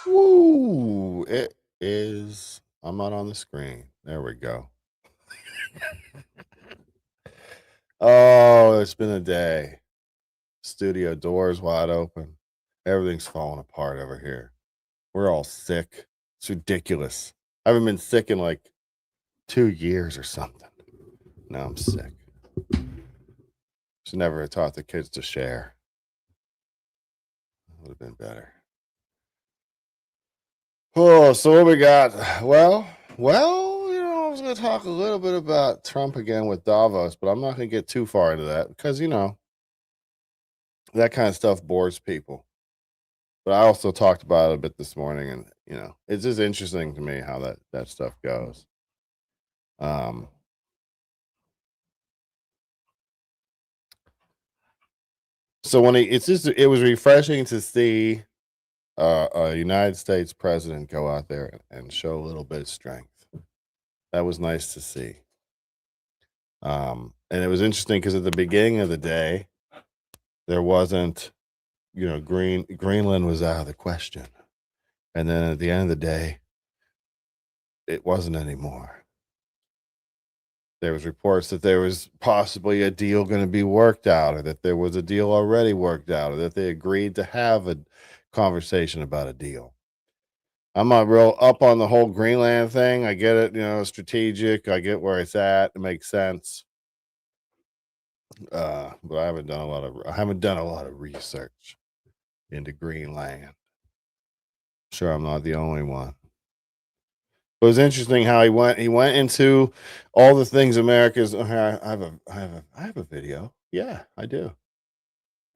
Woo! It is. I'm not on the screen. There we go. Oh, it's been a day. Studio doors wide open. Everything's falling apart over here. We're all sick. It's ridiculous. I haven't been sick in like 2 years or something. Now I'm sick. Should never have taught the kids to share. Would have been better. Oh, so what we got? I was going to talk a little bit about Trump again with Davos, but I'm not going to get too far into that because, that kind of stuff bores people. But I also talked about it a bit this morning, and, it's just interesting to me how that stuff goes. Um, so it was refreshing to see a United States president go out there and show a little bit of strength. That was nice to see. And it was interesting because at the beginning of the day, there wasn't, Greenland was out of the question. And then at the end of the day, it wasn't anymore. There was reports that there was possibly a deal going to be worked out, or that there was a deal already worked out, or that they agreed to have a conversation about a deal. I'm not real up on the whole Greenland thing. I get it, strategic. I get where it's at. It makes sense. But I haven't done a lot of research into Greenland. Sure, I'm not the only one. It was interesting how he went into all the things America's. I have a video. Yeah, I do.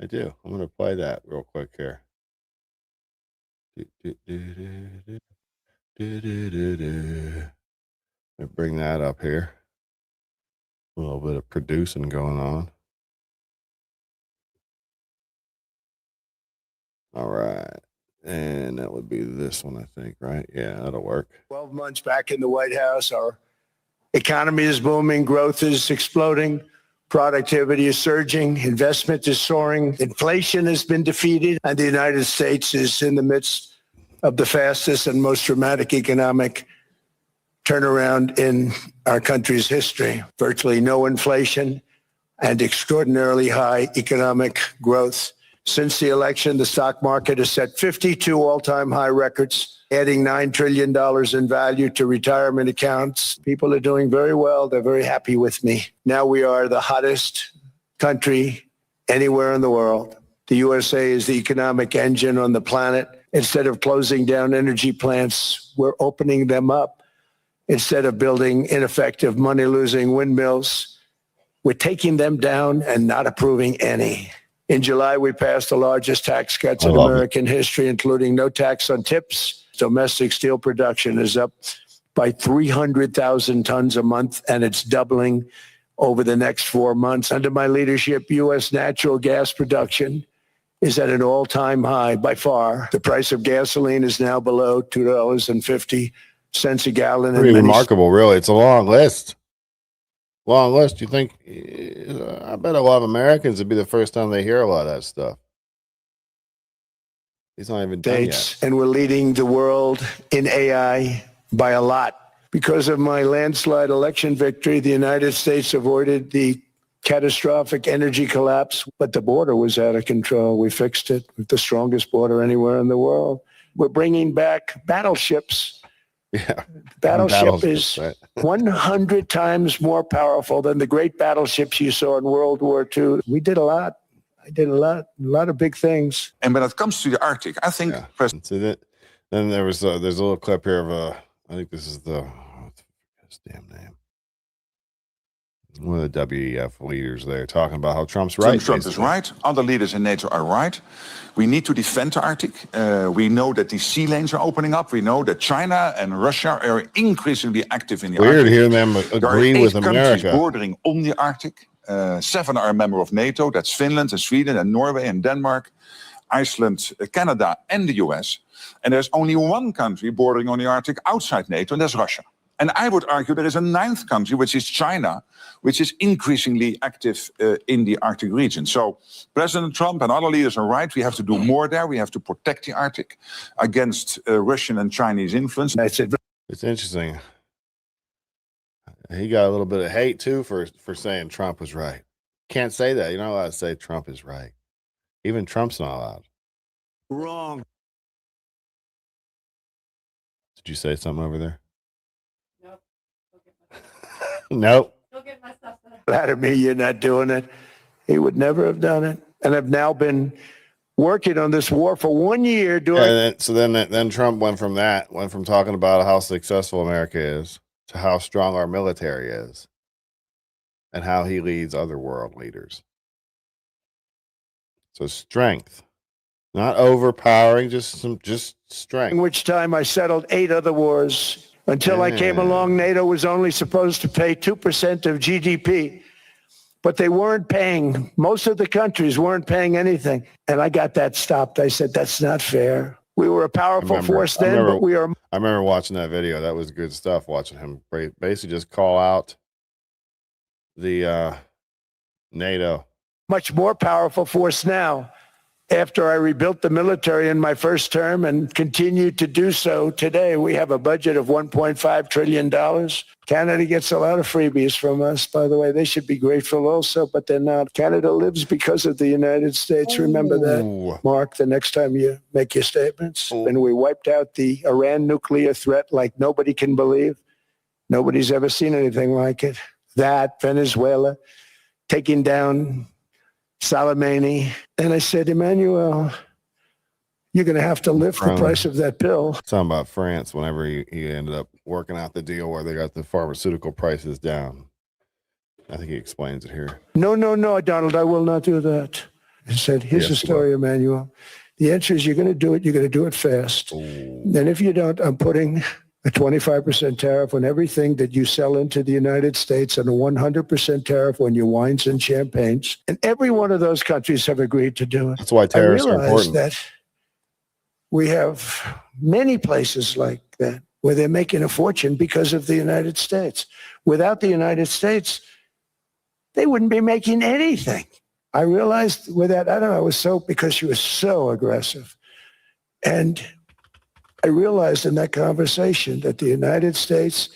I'm going to play that real quick here. Let me bring that up here. A little bit of producing going on. All right. And that would be this one, I think, right? Yeah, that'll work. 12 months back in the White House, our economy is booming, growth is exploding, productivity is surging, investment is soaring, inflation has been defeated, and the United States is in the midst of the fastest and most dramatic economic turnaround in our country's history. Virtually no inflation and extraordinarily high economic growth. Since the election, the stock market has set 52 all-time high records, adding $9 trillion in value to retirement accounts. People are doing very well. They're very happy with me. Now we are the hottest country anywhere in the world. The USA is the economic engine on the planet. Instead of closing down energy plants, we're opening them up. Instead of building ineffective, money-losing windmills, we're taking them down and not approving any. In July, we passed the largest tax cuts in American history, including no tax on tips. Domestic steel production is up by 300,000 tons a month, and it's doubling over the next 4 months. Under my leadership, U.S. natural gas production is at an all-time high by far. The price of gasoline is now below $2.50 a gallon. Pretty remarkable, really. It's a long list. Long list. You think? I bet a lot of Americans would be the first time they hear a lot of that stuff. He's not even done yet. And we're leading the world in AI by a lot. Because of my landslide election victory, the United States avoided the catastrophic energy collapse, but the border was out of control. We fixed it with the strongest border anywhere in the world. We're bringing back battleships. Yeah. Battleship is 100 times more powerful than the great battleships you saw in World War II. We did a lot. I did a lot of big things. And when it comes to the Arctic, I think... Yeah. So then there's a little clip here of I think this is what's his damn name? One of the WEF leaders there talking about how Trump's right. Trump is right. Other leaders in NATO are right. We need to defend the Arctic. We know that the sea lanes are opening up. We know that China and Russia are increasingly active in the Arctic. Weird hearing them agree with America. There are 8 countries bordering on the Arctic. 7 are a member of NATO. That's Finland and Sweden and Norway and Denmark, Iceland, Canada and the US. And there's only 1 country bordering on the Arctic outside NATO, and that's Russia. And I would argue there is a 9th country, which is China, which is increasingly active in the Arctic region. So President Trump and other leaders are right. We have to do more there. We have to protect the Arctic against Russian and Chinese influence. It's interesting. He got a little bit of hate, too, for saying Trump was right. Can't say that. You're not allowed to say Trump is right. Even Trump's not allowed. Wrong. Did you say something over there? Nope. Flatter me, you're not doing it. He would never have done it. And I've now been working on this war for 1 year. Then Trump went from talking about how successful America is to how strong our military is and how he leads other world leaders. So strength, not overpowering, just strength. In which time I settled 8 other wars. Until I came along, NATO was only supposed to pay 2% of GDP, but they weren't paying. Most of the countries weren't paying anything. And I got that stopped. I said, that's not fair. We were a powerful force then, but we are. I remember watching that video. That was good stuff, watching him basically just call out the NATO. Much more powerful force now. After I rebuilt the military in my first term and continued to do so today, we have a budget of $1.5 trillion. Canada gets a lot of freebies from us, by the way. They should be grateful also, but they're not. Canada lives because of the United States. Remember that, Mark, the next time you make your statements. And we wiped out the Iran nuclear threat like nobody can believe. Nobody's ever seen anything like it. That, Venezuela, taking down Soleimani. And I said, Emmanuel, you're going to have to lift the price of that pill. Something about France whenever he ended up working out the deal where they got the pharmaceutical prices down. I think he explains it here. No, Donald, I will not do that. He said, here's the story, Emmanuel. The answer is you're going to do it. You're going to do it fast. Ooh. And if you don't, I'm putting a 25% tariff on everything that you sell into the United States and a 100% tariff on your wines and champagnes. And every one of those countries have agreed to do it. That's why tariffs are important. I realize that we have many places like that where they're making a fortune because of the United States. Without the United States, they wouldn't be making anything. I realized with that, I don't know, it was so because she was so aggressive. And I realized in that conversation that the United States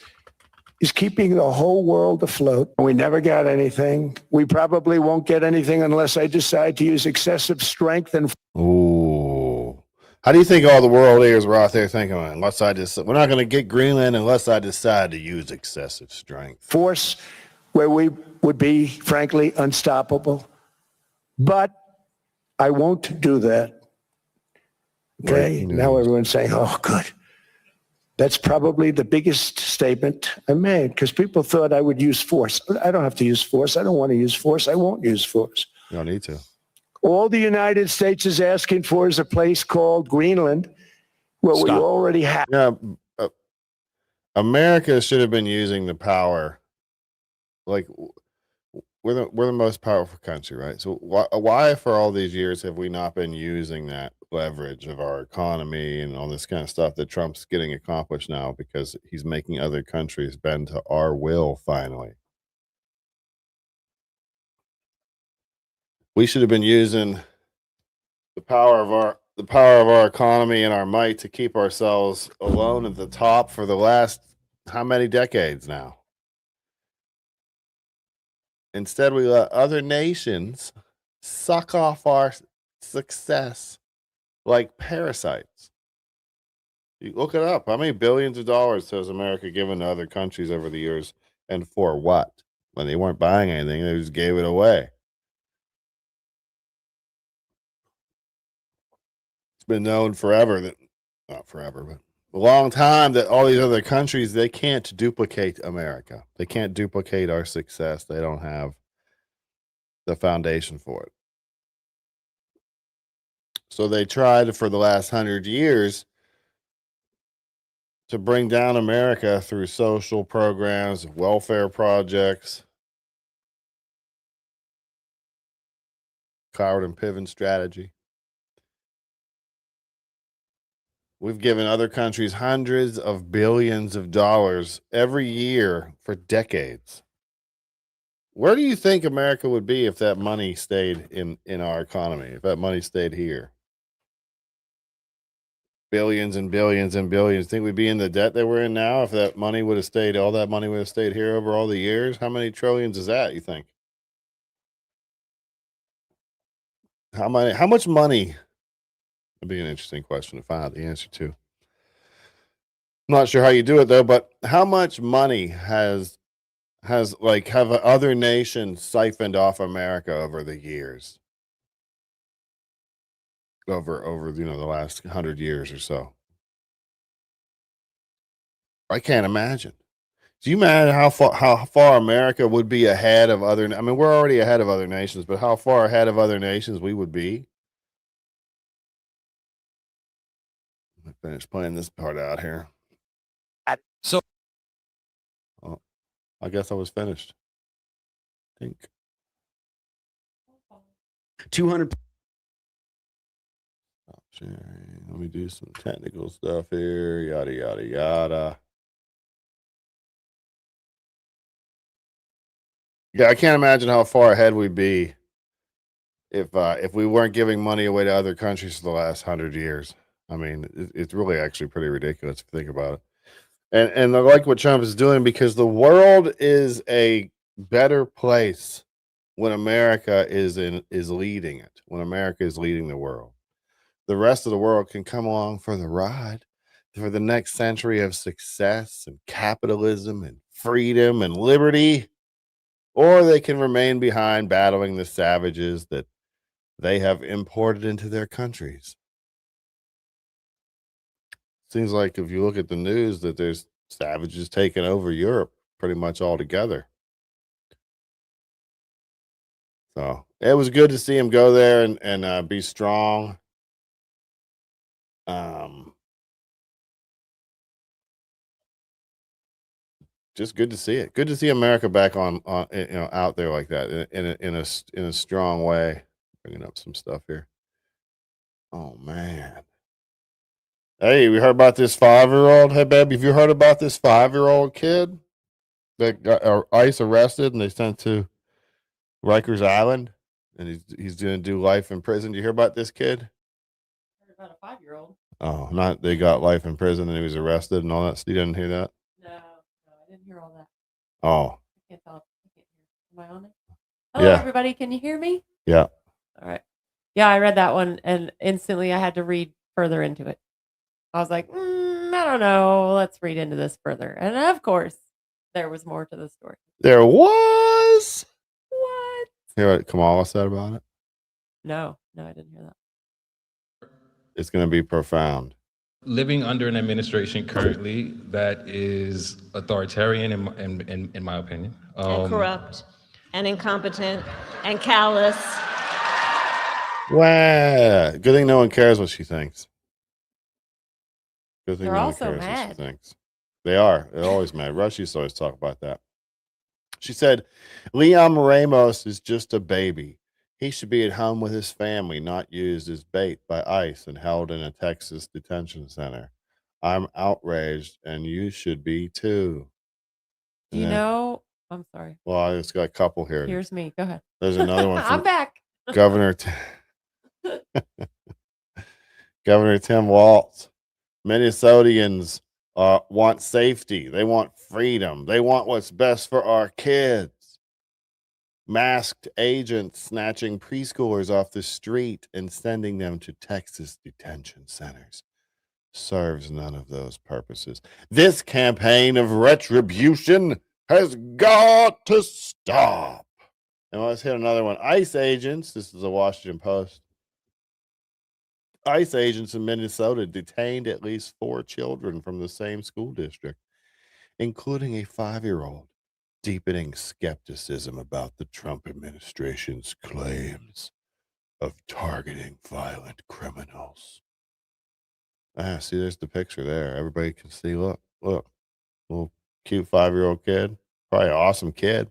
is keeping the whole world afloat. We never got anything. We probably won't get anything unless I decide to use excessive strength and... Ooh. How do you think all the world leaders were out there thinking, unless I just, we're not going to get Greenland unless I decide to use excessive strength. Force where we would be, frankly, unstoppable. But I won't do that. Okay, now everyone's saying, oh, good. That's probably the biggest statement I made because people thought I would use force. I don't have to use force. I don't want to use force. I won't use force. You don't need to. All the United States is asking for is a place called Greenland where we already have. Yeah, America should have been using the power. Like, we're the most powerful country, right? So why for all these years have we not been using that leverage of our economy and all this kind of stuff that Trump's getting accomplished now because he's making other countries bend to our will finally? We should have been using the power of our economy and our might to keep ourselves alone at the top for the last how many decades now? Instead, we let other nations suck off our success like parasites. You look it up. How many billions of dollars has America given to other countries over the years? And for what? When they weren't buying anything, they just gave it away. It's been known forever that, not forever, but a long time that all these other countries, they can't duplicate America. They can't duplicate our success. They don't have the foundation for it. So they tried for the last 100 years to bring down America through social programs, welfare projects, Coward and Piven strategy. We've given other countries hundreds of billions of dollars every year for decades. Where do you think America would be if that money stayed in our economy, if that money stayed here? Billions and billions and billions. Think we'd be in the debt that we're in now if that money would have stayed, all that money would have stayed here over all the years? How many trillions is that, you think? How much money? Would be an interesting question to find out the answer to. I'm not sure how you do it though, but how much money have other nations siphoned off America over the years? Over the last 100 years or so. I can't imagine. Do you imagine how far America would be ahead of other? I mean, we're already ahead of other nations, but how far ahead of other nations we would be? Let me finish playing this part out here. So, Oh, I guess I was finished. I think 200. Stop sharing. Let me do some technical stuff here. Yada yada yada. Yeah, I can't imagine how far ahead we'd be if we weren't giving money away to other countries for the last 100 years. I mean, it's really actually pretty ridiculous if you think about it. And I like what Trump is doing because the world is a better place when America is leading it. When America is leading the world, the rest of the world can come along for the ride for the next century of success and capitalism and freedom and liberty, or they can remain behind battling the savages that they have imported into their countries. seems like if you look at the news that there's savages taking over Europe pretty much altogether. So it was good to see him go there and be strong. Just good to see it. Good to see America back on out there like that in a strong way. Bringing up some stuff here. Oh man. Hey, we heard about this 5-year-old. Hey, babe, have you heard about this 5-year-old kid that got ICE arrested and they sent to Rikers Island, and he's going to do life in prison? Do you hear about this kid? Heard about a 5-year-old. Oh, not they got life in prison and he was arrested and all that. You didn't hear that? No, I didn't hear all that. Oh, I can't tell. I can't hear. Am I on it? Hello, Yeah. everybody. Can you hear me? yeah. All right. Yeah, I read that one, and instantly I had to read further into it. I was like, I don't know. Let's read into this further. And of course, there was more to the story. There was. What? Hear what Kamala said about it? No, I didn't hear that. It's going to be profound. Living under an administration currently that is authoritarian, in my opinion, and corrupt and incompetent and callous. Wow. Good thing no one cares what she thinks. Good thing They're no one also cares what mad. she thinks. They are. They're always mad. Rush used to always talk about that. She said, Leon Ramos is just a baby. He should be at home with his family, not used as bait by ICE and held in a Texas detention center. I'm outraged, and you should be too. Do you Yeah. know? I'm sorry. Well, I just got a couple here. Here's me. Go ahead. There's another one I'm from back. Governor Governor Tim Walz. Minnesotians want safety. They want freedom. They want what's best for our kids. Masked agents snatching preschoolers off the street and sending them to Texas detention centers serves none of those purposes. This campaign of retribution has got to stop. And let's hit another one. ICE agents, this is the Washington Post. ICE agents in Minnesota detained at least 4 children from the same school district, including a 5-year-old, deepening skepticism about the Trump administration's claims of targeting violent criminals. See, there's the picture there. Everybody can see. Look, little cute 5-year-old kid, probably an awesome kid.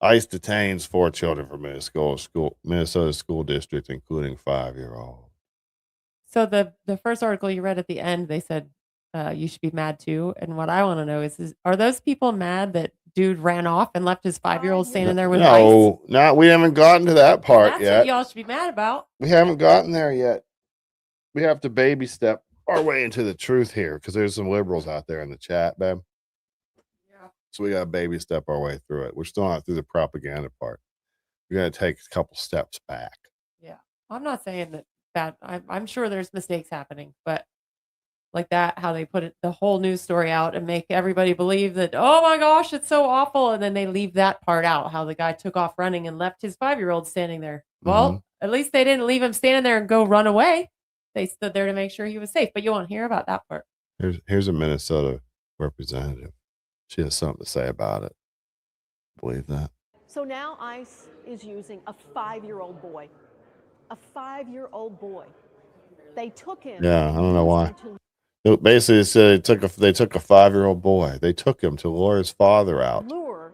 ICE detains 4 children from Minnesota school district, including 5-year-old. So the first article you read at the end, they said you should be mad too. And what I want to know is are those people mad that dude ran off and left his 5-year-old standing there with ICE? No, we haven't gotten to that part That's yet. what y'all should be mad about. We haven't gotten there yet. We have to baby step our way into the truth here because there's some liberals out there in the chat, babe. Yeah. So we got to baby step our way through it. We're still not through the propaganda part. We're going to take a couple steps back. Yeah. I'm not saying that I'm sure there's mistakes happening, but like that, how they put it, the whole news story out and make everybody believe that, oh my gosh, it's so awful. And then they leave that part out, how the guy took off running and left his 5-year-old standing there. Well, at least they didn't leave him standing there and go run away. They stood there to make sure he was safe, but you won't hear about that part. Here's a Minnesota representative. She has something to say about it. Believe that? So now ICE is using a 5-year-old boy. A 5-year-old boy. They took him. Yeah, I don't know why. Basically, it said they took a 5-year-old boy. They took him to lure his father out. Lure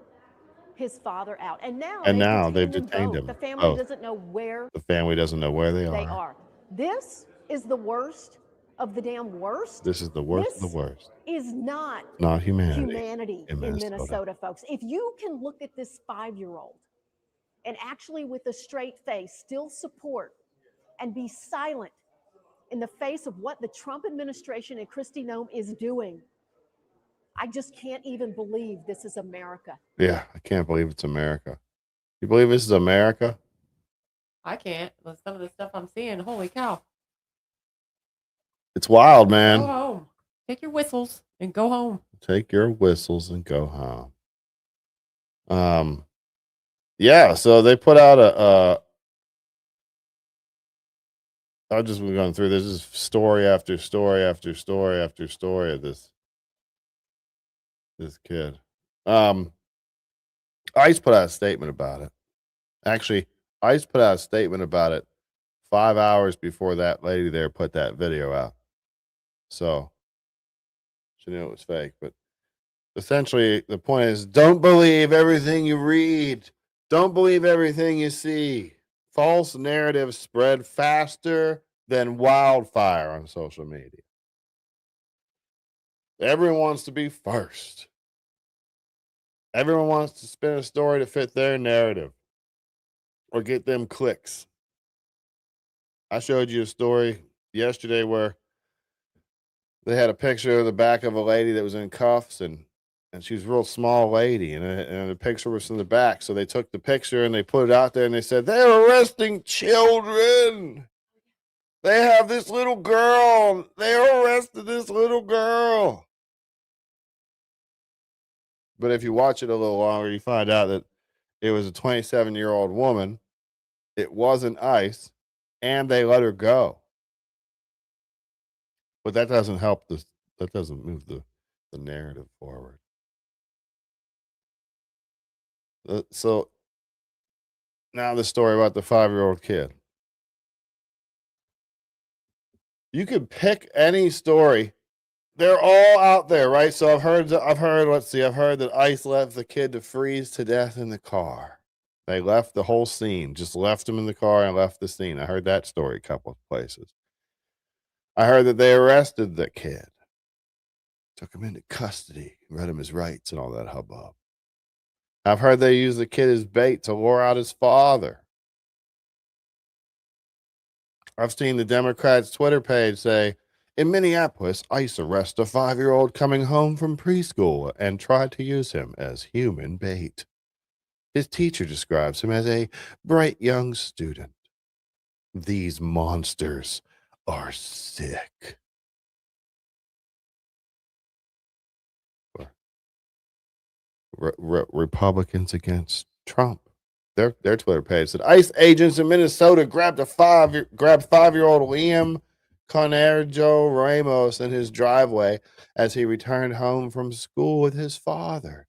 his father out. And now they've detained him. The family doesn't know where The family doesn't know where they they are. are. This is the worst of the damn worst. This is the worst of the worst. Is not humanity in in Minnesota, folks. If you can look at this 5-year-old and actually with a straight face still support and be silent in the face of what the Trump administration and Kristi Noem is doing, I just can't even believe this is America. Yeah, I can't believe it's America. You believe this is America? I can't. With some of the stuff I'm seeing, holy cow. It's wild, Go man. home. Take your whistles and go home. Take your whistles and go home. Yeah, so they put out I've just been going through this. Is story after story after story after story of this kid. ICE put out a statement about it. Actually, ICE put out a statement about it 5 hours before that lady there put that video out. So she knew it was fake. But essentially, the point is, don't believe everything you read. Don't believe everything you see. False narratives spread faster than wildfire on social media. Everyone wants to be first. Everyone wants to spin a story to fit their narrative or get them clicks. I showed you a story yesterday where they had a picture of the back of a lady that was in cuffs, and she was a real small lady, and the picture was from the back. So they took the picture and they put it out there and they said, they're arresting children. They have this little girl. They arrested this little girl. But if you watch it a little longer, you find out that it was a 27-year-old woman. It wasn't ICE, and they let her go. But that doesn't help this. That doesn't move the narrative forward. So now the story about the 5-year-old kid. You could pick any story. They're all out there, right? So I've heard that ICE left the kid to freeze to death in the car. They left the whole scene, just left him in the car and left the scene. I heard that story a couple of places. I heard that they arrested the kid, took him into custody, read him his rights and all that hubbub. I've heard they used the kid as bait to lure out his father. I've seen the Democrats' Twitter page say, in Minneapolis, ICE arrests a 5-year-old coming home from preschool and tried to use him as human bait. His teacher describes him as a bright young student. These monsters are sick. Republicans against Trump. Their Twitter page said ICE agents in Minnesota grabbed 5-year-old Liam Conerjo Ramos in his driveway as he returned home from school with his father.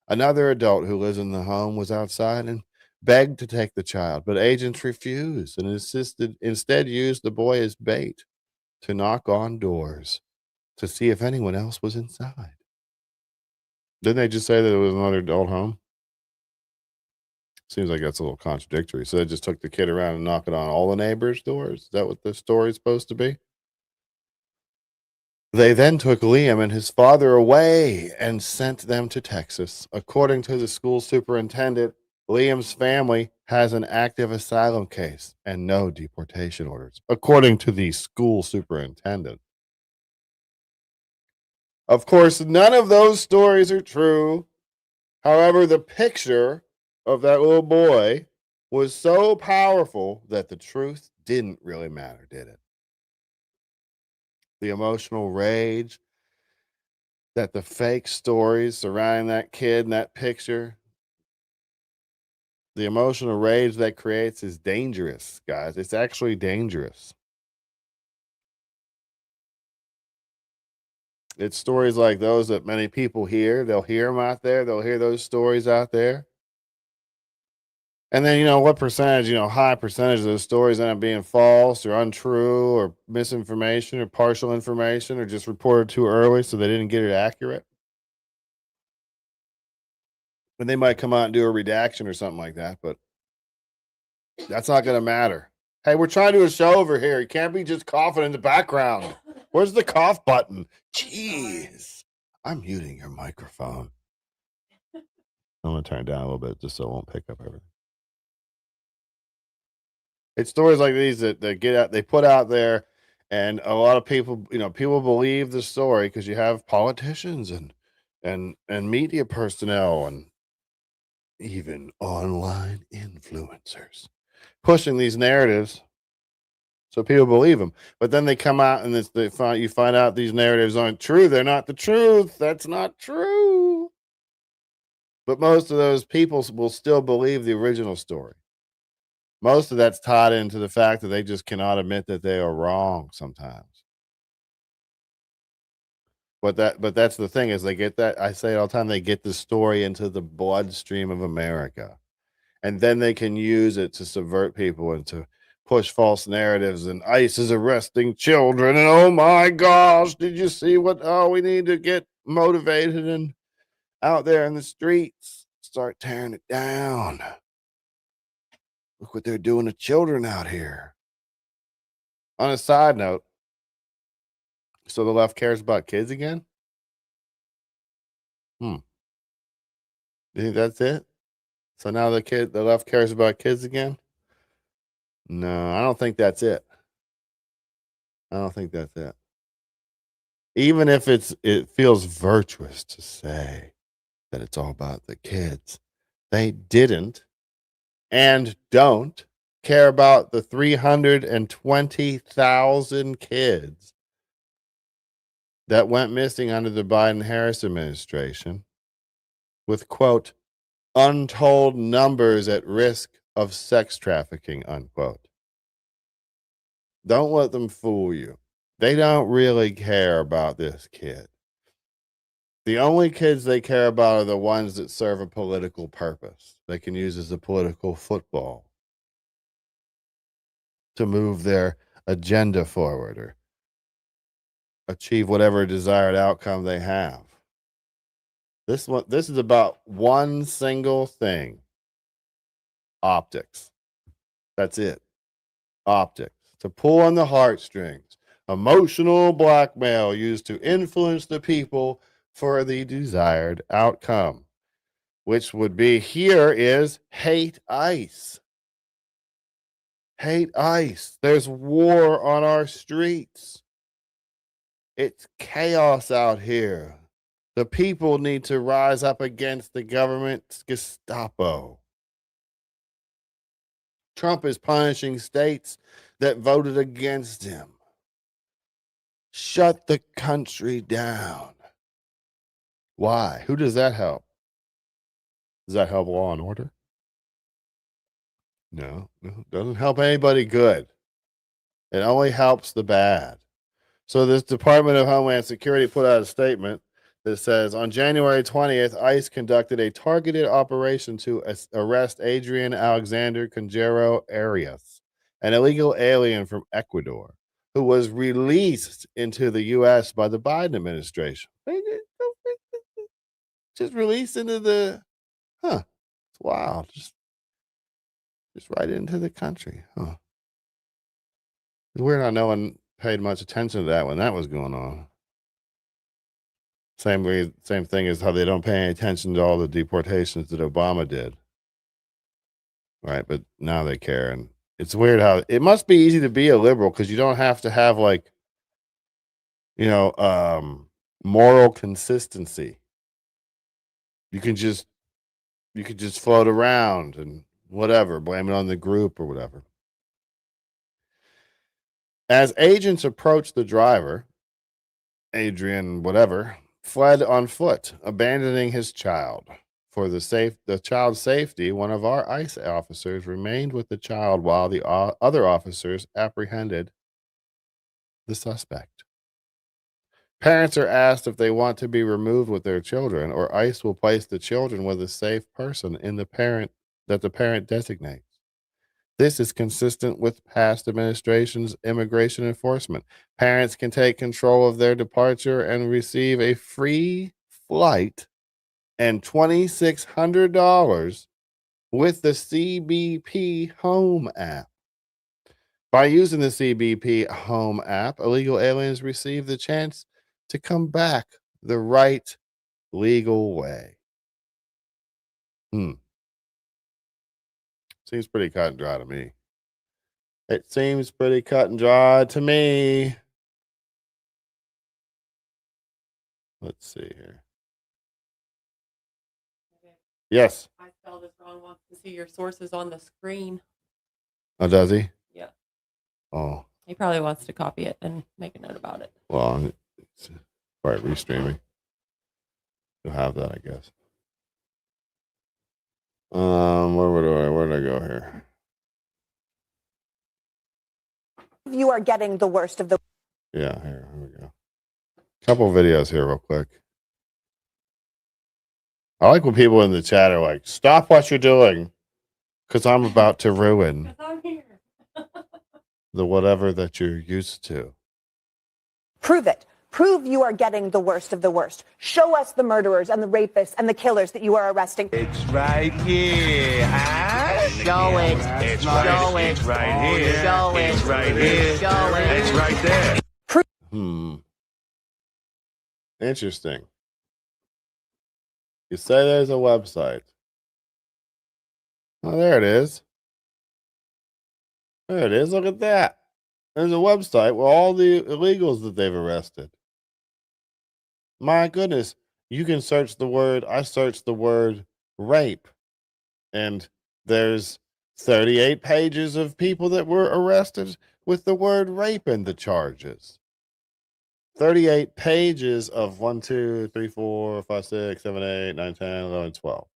Another adult who lives in the home was outside and begged to take the child, but agents refused and instead used the boy as bait to knock on doors to see if anyone else was inside. Didn't they just say that it was another adult home? Seems like that's a little contradictory. So they just took the kid around and knocking on all the neighbors' doors? Is that what the story's supposed to be? They then took Liam and his father away and sent them to Texas. According to the school superintendent, Liam's family has an active asylum case and no deportation orders, according to the school superintendent. Of course, none of those stories are true. However, the picture of that little boy was so powerful that the truth didn't really matter, did it? The emotional rage that the fake stories surrounding that kid and that picture, the emotional rage that creates is dangerous, guys. It's actually dangerous. It's stories like those that many people hear. They'll hear them out there. They'll hear those stories out there. And then, what percentage, high percentage of those stories end up being false or untrue or misinformation or partial information or just reported too early so they didn't get it accurate. And they might come out and do a redaction or something like that, but that's not going to matter. Hey, we're trying to do a show over here. You can't be just coughing in the background. Where's the cough button? Jeez. I'm muting your microphone. I'm going to turn it down a little bit just so it won't pick up everything. It's stories like these that get out, they put out there, and a lot of people, people believe the story because you have politicians and media personnel and even online influencers pushing these narratives so people believe them. But then they come out and you find out these narratives aren't true. They're not the truth. That's not true. But most of those people will still believe the original story. Most of that's tied into the fact that they just cannot admit that they are wrong sometimes. But that's the thing, is they get that, I say it all the time, they get the story into the bloodstream of America. And then they can use it to subvert people and to push false narratives, and ICE is arresting children, and oh my gosh, did you see we need to get motivated and out there in the streets, start tearing it down. Look what they're doing to children out here. On a side note, so the left cares about kids again? You think that's it? So now the left cares about kids again? No, I don't think that's it. I don't think that's it. Even if it feels virtuous to say that it's all about the kids, they didn't and don't care about the 320,000 kids that went missing under the Biden-Harris administration, with, quote, untold numbers at risk of sex trafficking, unquote. Don't let them fool you. They don't really care about this kid. The only kids they care about are the ones that serve a political purpose. They can use as a political football to move their agenda forward or achieve whatever desired outcome they have. This is about one single thing. Optics. That's it. Optics. To pull on the heartstrings. Emotional blackmail used to influence the people for the desired outcome, which would be here is hate ICE. Hate ICE. There's war on our streets. It's chaos out here. The people need to rise up against the government's Gestapo. Trump is punishing states that voted against him. Shut the country down. Why? Who does that help? Does that help law and order? No, doesn't help anybody good. It only helps the bad. So this Department of Homeland Security put out a statement that says, on January 20th, ICE conducted a targeted operation to arrest Adrian Alexander Conjero Arias, an illegal alien from Ecuador, who was released into the U.S. by the Biden administration. Just released into the, it's wild. Just right into the country. It's weird how no one paid much attention to that when that was going on. Same thing as how they don't pay any attention to all the deportations that Obama did. Right, but now they care. And it's weird how it must be easy to be a liberal because you don't have to have moral consistency. You can just float around and whatever, blame it on the group or whatever. As agents approached the driver, Adrian whatever, fled on foot, abandoning his child. For the child's safety, one of our ICE officers remained with the child while the other officers apprehended the suspect. Parents are asked if they want to be removed with their children, or ICE will place the children with a safe person that the parent designates. This is consistent with past administrations' immigration enforcement. Parents can take control of their departure and receive a free flight and $2,600 with the CBP Home app. By using the CBP Home app, illegal aliens receive the chance to come back the right legal way. Seems pretty cut and dry to me. It seems pretty cut and dry to me. Let's see here. Yes. I spelled this wrong. Wants to see your sources on the screen. Oh, does he? Yeah. Oh. He probably wants to copy it and make a note about it. Well, it's right, restreaming. You'll have that, I guess. Where did I go here? Prove you are getting the worst of the. Yeah, here we go. Couple videos here real quick. I like when people in the chat are like, stop what you're doing, because I'm about to ruin the whatever that you're used to. Prove it. Prove you are getting the worst of the worst. Show us the murderers and the rapists and the killers that you are arresting. It's right here, huh? Show it. It's Show right, it. it's right here. Show it. It's right here. Show it. It's right there. Interesting. You say there's a website. Oh, there it is. There it is. Look at that. There's a website with all the illegals that they've arrested. My goodness. You can search the word. I searched the word rape. And there's 38 pages of people that were arrested with the word rape in the charges. 38 pages of 1, 2, 3, 4, 5, 6, 7, 8, 9, 10, 11, 12.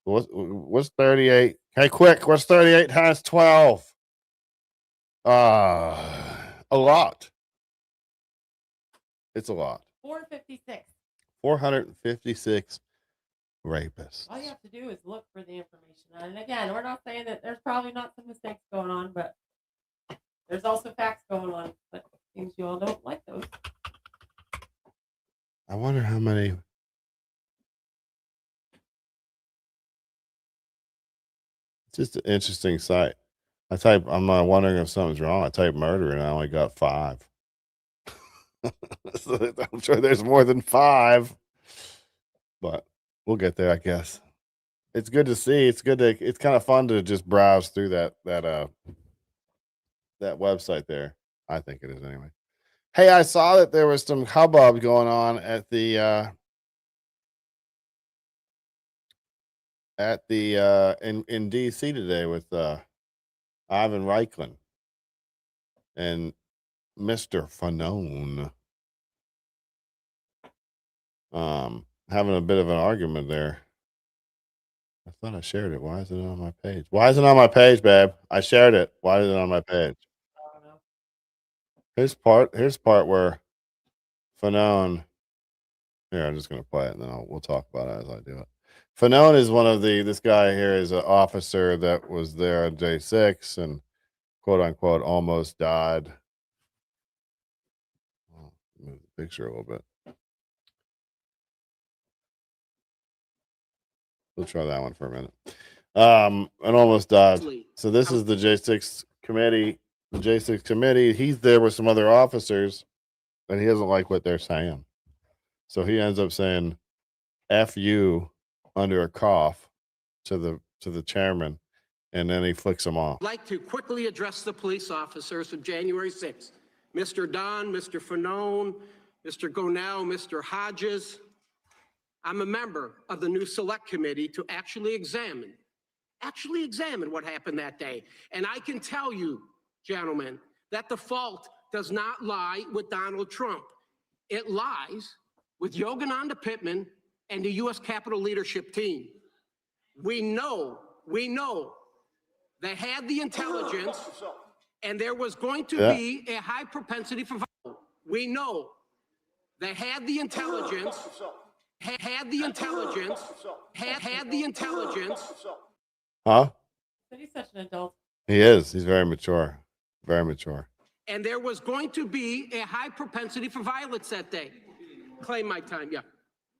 What's 38? Hey, quick, what's 38 times 12? A lot. It's a lot. 456. 456 rapists. All you have to do is look for the information. And again, we're not saying that there's probably not some mistakes going on, but there's also facts going on. But it seems you all don't like those. I wonder how many. It's just an interesting site. I'm wondering if something's wrong. I type murder and I only got 5. So I'm sure there's more than 5, but we'll get there, I guess. It's good to see. It's kind of fun to just browse through that website there. I think it is anyway. Hey, I saw that there was some hubbub going on at the in DC today with Ivan Reichland and Mr. Fanone having a bit of an argument there. I thought I shared it. Why is it on my page? Why is it on my page, babe? I shared it. Why is it on my page? I don't know. Here's part where Fanone. Here, I'm just gonna play it and then we'll talk about it as I do it. Fanone is one of this guy here is an officer that was there on J6 and quote unquote almost died. I'll move the picture a little bit. We'll try that one for a minute. And almost died. So this is the J6 committee. The J6 committee. He's there with some other officers, and he doesn't like what they're saying. So he ends up saying "F you" under a cough to the chairman, and then he flicks him off. I'd like to quickly address the police officers of January 6th. Mr. Don, Mr. Fanone, Mr. Gonell, Mr. Hodges. I'm a member of the new select committee to actually examine what happened that day. And I can tell you, gentlemen, that the fault does not lie with Donald Trump. It lies with Yogananda Pittman and the U.S. Capitol leadership team. We know they had the intelligence and there was going to be a high propensity for violence. We know they had the intelligence, had the intelligence. Huh? But he's such an adult. He is. He's very mature. Very mature. And there was going to be a high propensity for violence that day. Claim my time, yeah.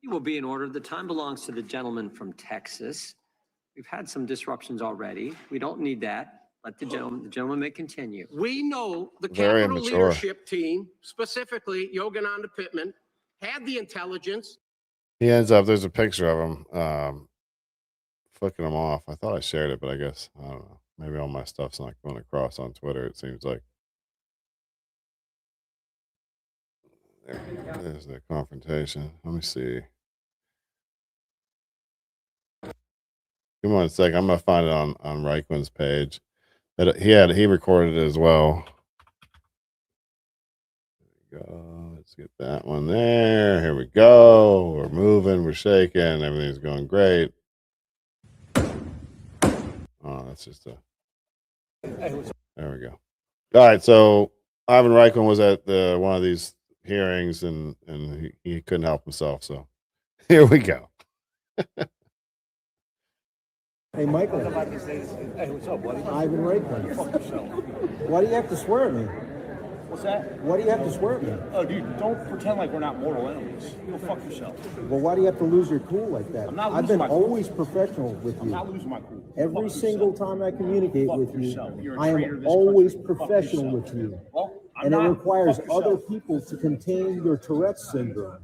You will be in order. The time belongs to the gentleman from Texas. We've had some disruptions already. We don't need that. Let the gentleman may continue. We know the Very Capitol immature. leadership team, specifically Yogananda Pittman, had the intelligence. He ends up. There's a picture of him flicking him off. I thought I shared it, but I guess I don't know. Maybe all my stuff's not going across on Twitter. It seems like. There's the confrontation. Let me see. Give me 1 second. I'm gonna find it on Reichland's page. But he recorded it as well. There we go. Let's get that one there. Here we go. We're moving. We're shaking. Everything's going great. Oh, that's just a. There we go. All right, so Ivan Reichman was at one of these hearings, and he couldn't help himself. So here we go. Hey, Michael. Hey, what's up, buddy? Ivan Reichman. Fuck yourself. Why do you have to swear at me? What's that? Why do you have to swear at me? Oh, dude, don't pretend like we're not mortal enemies. Go fuck yourself. Well, why do you have to lose your cool like that? I'm not I've losing been my cool. always professional with I'm you. not losing my cool. Every Fuck single yourself. time I communicate Fuck with you, yourself. You're a I traitor to am this always country. Fuck professional yourself. with you. Well, I'm And it not. requires Fuck other yourself. people to contain your Tourette's syndrome.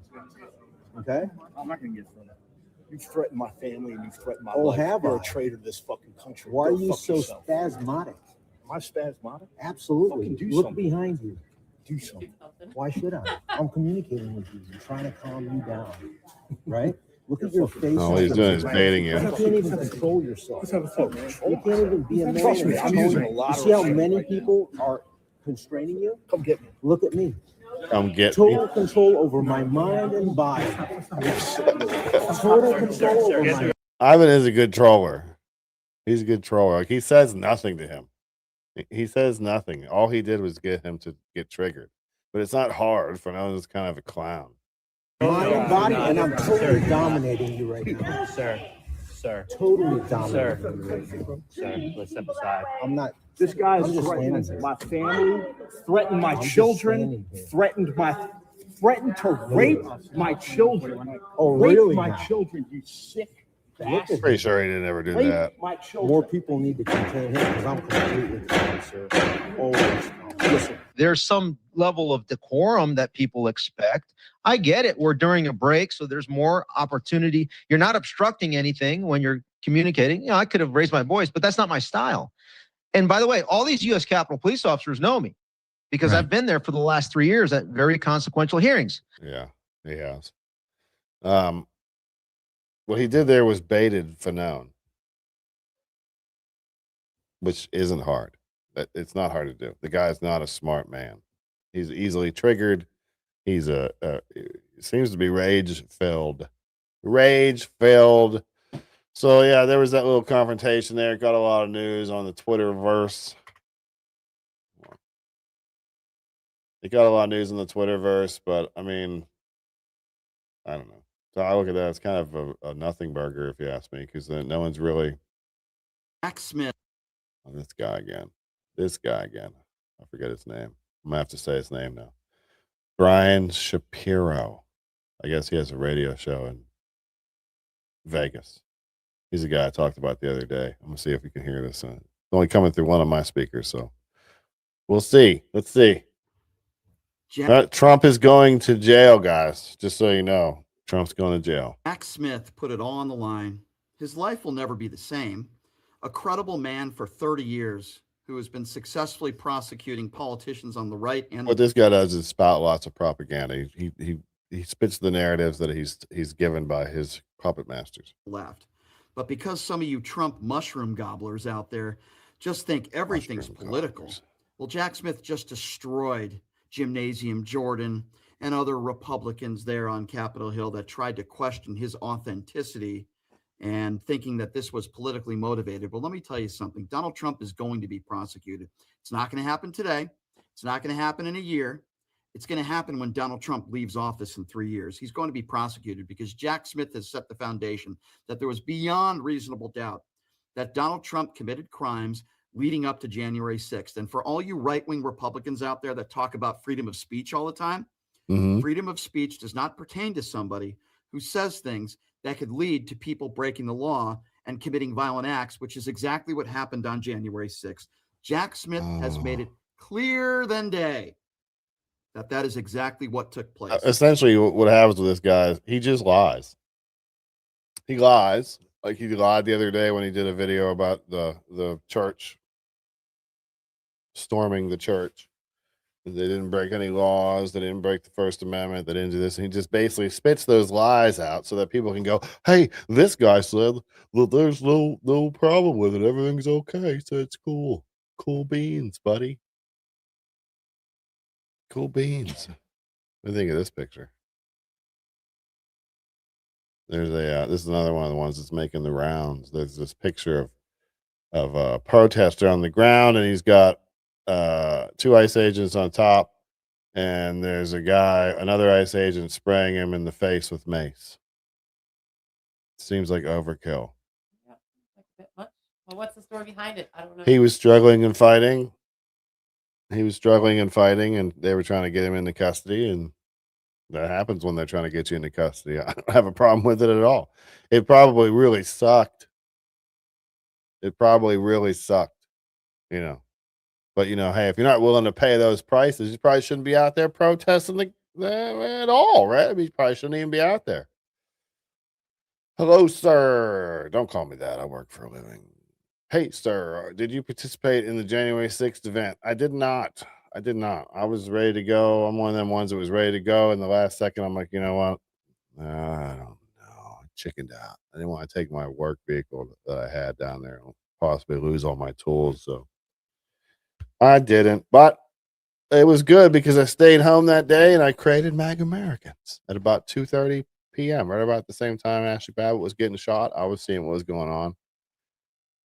Okay? I'm not going to get through that. You threaten my family and you threaten my Oh, life. have You're I? a traitor to this fucking country. Why are Go you fuck so yourself. spasmodic? Am I spasmodic? Absolutely. Fucking do Look something. behind you. Do something. Why should I? I'm communicating with you. I'm trying to calm you down. Right? Look at your face. All he's doing is baiting you. You can't even control yourself. Let's have a fuck, man. You can't even be a man. Trust me, I'm using a lot You of see how restraint many right now. people are constraining you? Come get me. Look at me. Come get me. Total control over my mind and body. Total control over my. Ivan is a good troller. He's a good troller. Like, he says nothing to him. He says nothing. All he did was get him to get triggered. But it's not hard. Fanones is kind of a clown. Mind and body, and I'm totally dominating you right now. Sir, Totally dominating you right now. sir, let's step aside. I'm not. This guy I'm is just threatening standing my family, threatened my I'm just children, standing here. threatened to rape my children. Oh, Rape really my now? children, you sick bastard. Pretty sure he didn't ever do Rape that. my children. More people need to contain him because I'm completely calm, sir. Always calm. Listen. There's some level of decorum that people expect. I get it. We're during a break, so there's more opportunity. You're not obstructing anything when you're communicating. You know, I could have raised my voice, but that's not my style. And by the way, all these U.S. Capitol police officers know me because I've been there for the last 3 years at very consequential hearings. Yeah, he has. What he did there was baited Fanone, which isn't hard. It's not hard to do. The guy's not a smart man. He's easily triggered. He's seems to be rage filled. So yeah, there was that little confrontation there. Got a lot of news on the Twitterverse. It got a lot of news on the Twitterverse, but I mean, I don't know. So I look at that as kind of a nothing burger, if you ask me, because no one's really. Jack Smith. Oh, this guy again. I forget his name. I'm gonna have to say his name now. Brian Shapiro. I guess he has a radio show in Vegas. He's the guy I talked about the other day. I'm gonna see if we can hear this. It's only coming through one of my speakers, so we'll see. Let's see. Trump is going to jail, guys. Just so you know, Trump's going to jail. Jack Smith put it all on the line. His life will never be the same. A credible man for 30 years who has been successfully prosecuting politicians on the right and What this guy does is spout lots of propaganda. He spits the narratives that he's given by his puppet masters. left. But because some of you Trump mushroom gobblers out there just think everything's political, well, Jack Smith just destroyed Gymnasium Jordan and other Republicans there on Capitol Hill that tried to question his authenticity and thinking that this was politically motivated. But let me tell you something. Donald Trump is going to be prosecuted. It's not going to happen today. It's not going to happen in a year. It's going to happen when Donald Trump leaves office in 3 years. He's going to be prosecuted because Jack Smith has set the foundation that there was beyond reasonable doubt that Donald Trump committed crimes leading up to January 6th. And for all you right-wing Republicans out there that talk about freedom of speech all the time, freedom of speech does not pertain to somebody who says things that could lead to people breaking the law and committing violent acts, which is exactly what happened on January 6th. Jack Smith has made it clear than day that is exactly what took place. Essentially, what happens with this guy is he just lies. He lies. Like he lied the other day when he did a video about the church, storming the church. They didn't break any laws. They didn't break the First Amendment. They didn't do this. And he just basically spits those lies out so that people can go, hey, this guy said that there's no problem with it. Everything's okay. So it's cool. Cool beans, buddy. Cool beans. What do you think of this picture? There's this is another one of the ones that's making the rounds. There's this picture of a protester on the ground, and he's got two ICE agents on top, and there's another ICE agent spraying him in the face with mace. Seems like overkill. Yeah, like a bit much. Well, what's the story behind it? I don't know. He was struggling and fighting. And they were trying to get him into custody, and that happens when they're trying to get you into custody. I don't have a problem with it at all. It probably really sucked. You know. But hey, if you're not willing to pay those prices, you probably shouldn't be out there protesting at all, right? I mean, you probably shouldn't even be out there. Hello, sir. Don't call me that. I work for a living. Hey, sir, did you participate in the January 6th event? I did not. I was ready to go. I'm one of them ones that was ready to go. In the last second, I'm like, you know what? I don't know. I chickened out. I didn't want to take my work vehicle that I had down there and possibly lose all my tools. So I didn't. But it was good because I stayed home that day and I created Mag Americans at about 2:30 p.m. Right about the same time Ashley Babbitt was getting shot. I was seeing what was going on.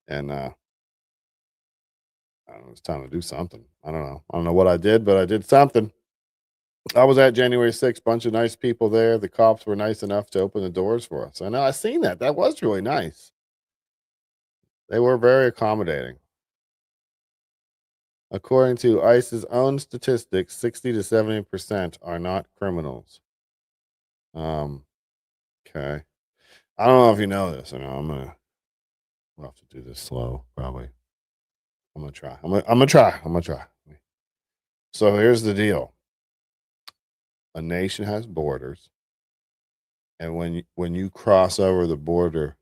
And I don't know, it's time to do something. I don't know what I did, but I did something. I was at January 6th, bunch of nice people there. The cops were nice enough to open the doors for us. I know I seen that. That was really nice. They were very accommodating. According to ICE's own statistics, 60 to 70% are not criminals. Okay. I don't know if you know this. We'll have to do this slow, probably. I'm gonna try. So here's the deal. A nation has borders, and when you cross over the border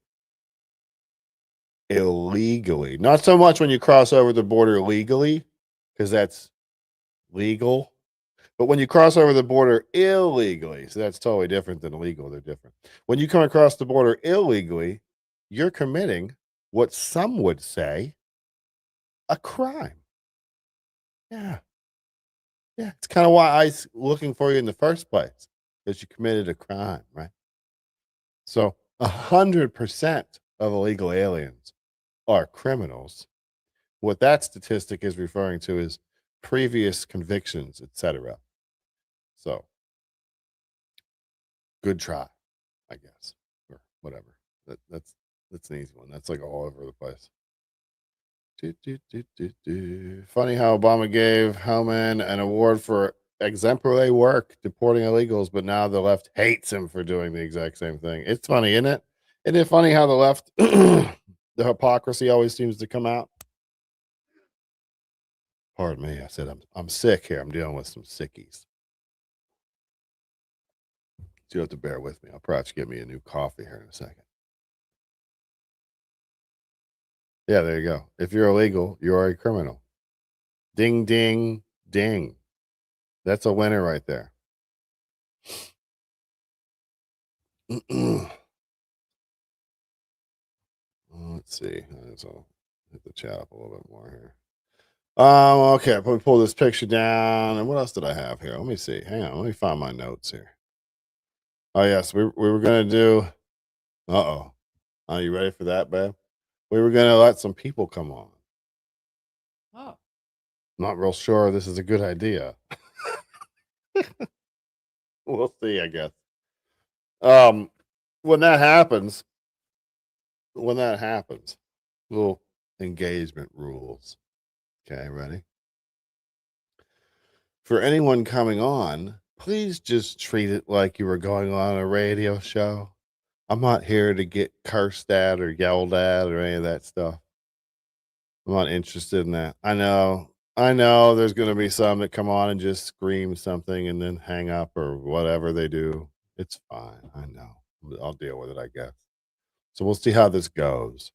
illegally, not so much when you cross over the border legally, because that's legal, but when you cross over the border illegally, so that's totally different than illegal. They're different. When you come across the border illegally, you're committing what some would say a crime. Yeah. Yeah, it's kind of why ICE looking for you in the first place, because you committed a crime, right? So 100% of illegal aliens are criminals. What that statistic is referring to is previous convictions, etc. So good try, I guess, or whatever. That's an easy one. That's like all over the place. Funny how Obama gave Hellman an award for exemplary work deporting illegals, but now the left hates him for doing the exact same thing. It's funny, isn't it? Isn't it funny how the left, the hypocrisy always seems to come out? Pardon me. I said I'm sick here. I'm dealing with some sickies. So you have to bear with me. I'll probably have to get me a new coffee here in a second. Yeah, there you go. If you're illegal, you are a criminal. Ding, ding, ding. That's a winner right there. Let's see. I'll hit the chat up a little bit more here. Okay, let me pull this picture down. And what else did I have here? Let me see. Hang on. Let me find my notes here. Oh, yes. We were going to do. Uh-oh. Are you ready for that, babe? We were going to let some people come on. Oh. Not real sure this is a good idea. We'll see, I guess. When that happens, little engagement rules. Okay, ready? For anyone coming on, please just treat it like you were going on a radio show. I'm not here to get cursed at or yelled at or any of that stuff. I'm not interested in that. I know there's going to be some that come on and just scream something and then hang up or whatever they do. It's fine. I know. I'll deal with it, I guess. So we'll see how this goes.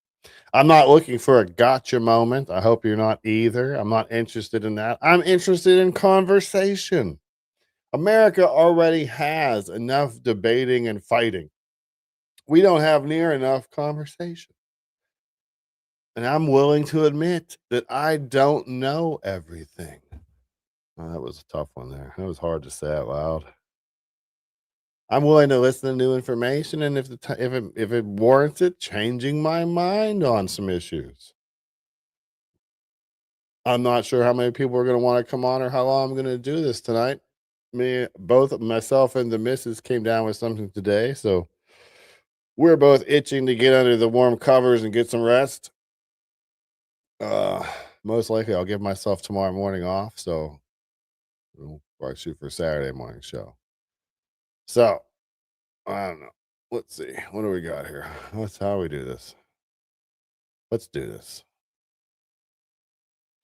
I'm not looking for a gotcha moment. I hope you're not either. I'm not interested in that. I'm interested in conversation. America already has enough debating and fighting. We don't have near enough conversation. And I'm willing to admit that I don't know everything. Oh, that was a tough one there. That was hard to say out loud. I'm willing to listen to new information, and if it warrants it, changing my mind on some issues. I'm not sure how many people are going to want to come on or how long I'm going to do this tonight. Both myself and the missus came down with something today, so we're both itching to get under the warm covers and get some rest. Most likely I'll give myself tomorrow morning off, so we'll probably shoot for Saturday morning show. So I don't know. Let's see. What do we got here? How we do this? Let's do this.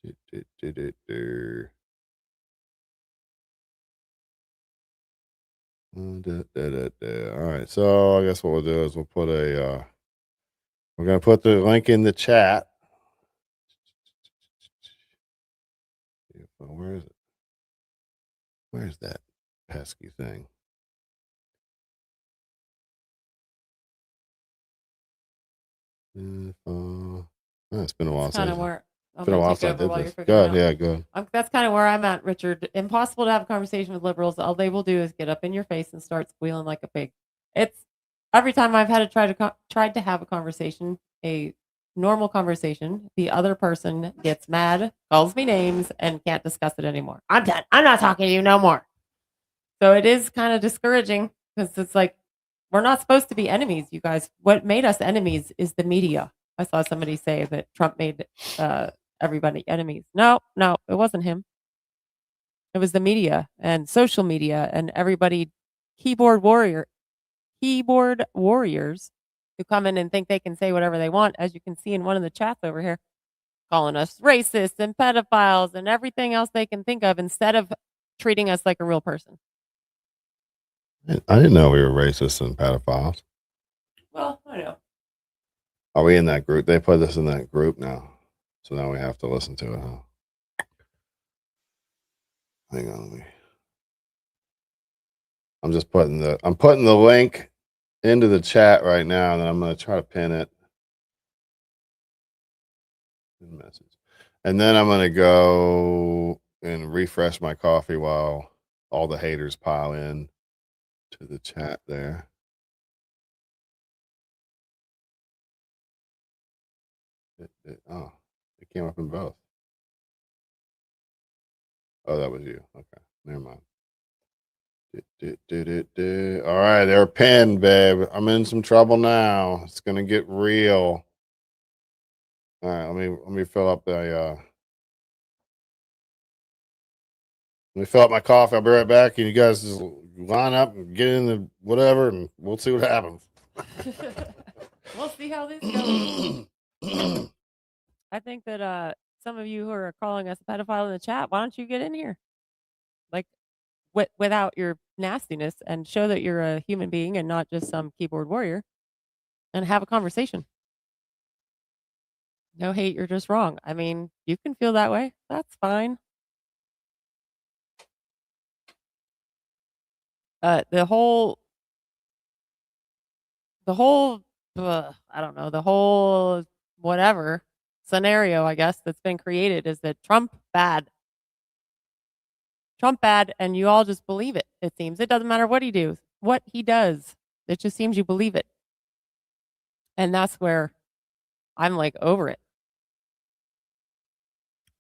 All right. So I guess what we'll do is we'll put we're gonna put the link in the chat. Where is it? Where's that pesky thing? It's been a while That's kind since of where it's been a while since I did this. Good, yeah, good. That's kind of where I'm at, Richard. Impossible to have a conversation with liberals. All they will do is get up in your face and start squealing like a pig. It's every time I've had to tried to have a conversation, a normal conversation, the other person gets mad, calls me names, and can't discuss it anymore. I'm done. I'm not talking to you no more. So it is kind of discouraging because it's like we're not supposed to be enemies, you guys. What made us enemies is the media. I saw somebody say that Trump made everybody enemies. No, it wasn't him. It was the media and social media and everybody, keyboard warriors who come in and think they can say whatever they want, as you can see in one of the chats over here, calling us racists and pedophiles and everything else they can think of instead of treating us like a real person. I didn't know we were racist and pedophiles. Well, I know. Are we in that group? They put us in that group now. So now we have to listen to it, huh? Hang on. I'm putting the link into the chat right now, and then I'm going to try to pin it. Message. And then I'm going to go and refresh my coffee while all the haters pile in to the chat there. It came up in both. Oh, that was you. Okay, never mind. All right, they're pinned, babe. I'm in some trouble now. It's gonna get real. All right, let me fill up the let me fill up my coffee. I'll be right back, and you guys just line up and get in the whatever, and we'll see what happens. We'll see how this goes. I think that some of you who are calling us a pedophile in the chat, why don't you get in here? Like without your nastiness and show that you're a human being and not just some keyboard warrior and have a conversation. No hate, you're just wrong. I mean, you can feel that way. That's fine. The whole I don't know, the whole whatever scenario, I guess, that's been created is that Trump bad, and you all just believe it. It seems it doesn't matter what he does. It just seems you believe it, and that's where I'm like over it.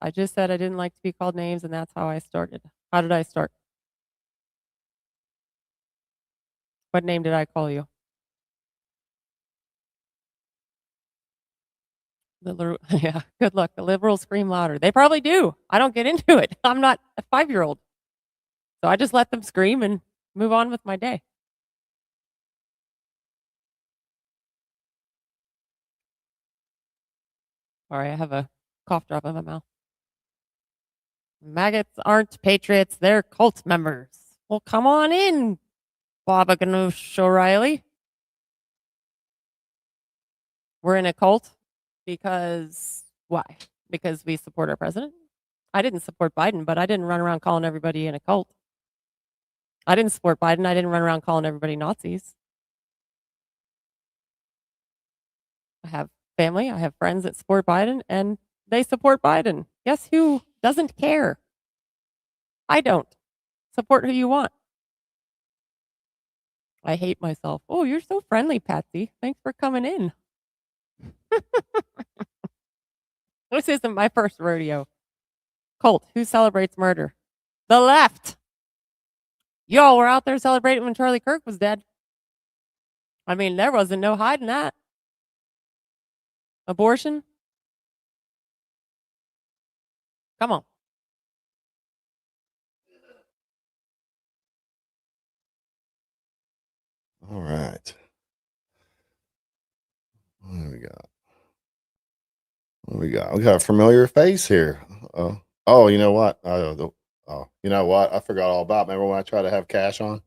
I just said I didn't like to be called names, and that's how I started. How did I start? What name did I call you? Yeah, good luck. The liberals scream louder. They probably do. I don't get into it. I'm not a 5-year-old. So I just let them scream and move on with my day. Sorry, I have a cough drop in my mouth. Maggots aren't patriots. They're cult members. Well, come on in, Baba Ganoush O'Reilly. We're in a cult because why? Because we support our president? I didn't support Biden, but I didn't run around calling everybody in a cult. I didn't support Biden. I didn't run around calling everybody Nazis. I have family. I have friends that support Biden, and they support Biden. Guess who doesn't care? I don't. Support who you want. I hate myself. Oh, you're so friendly, Patsy. Thanks for coming in. This isn't my first rodeo. cult? Who celebrates murder? The left. Y'all were out there celebrating when Charlie Kirk was dead. I mean, there wasn't no hiding that. Abortion? Come on. All right. What do we got? What do we got? We got a familiar face here. Oh, you know what? You know what? I forgot all about. Remember when I tried to have Cash on?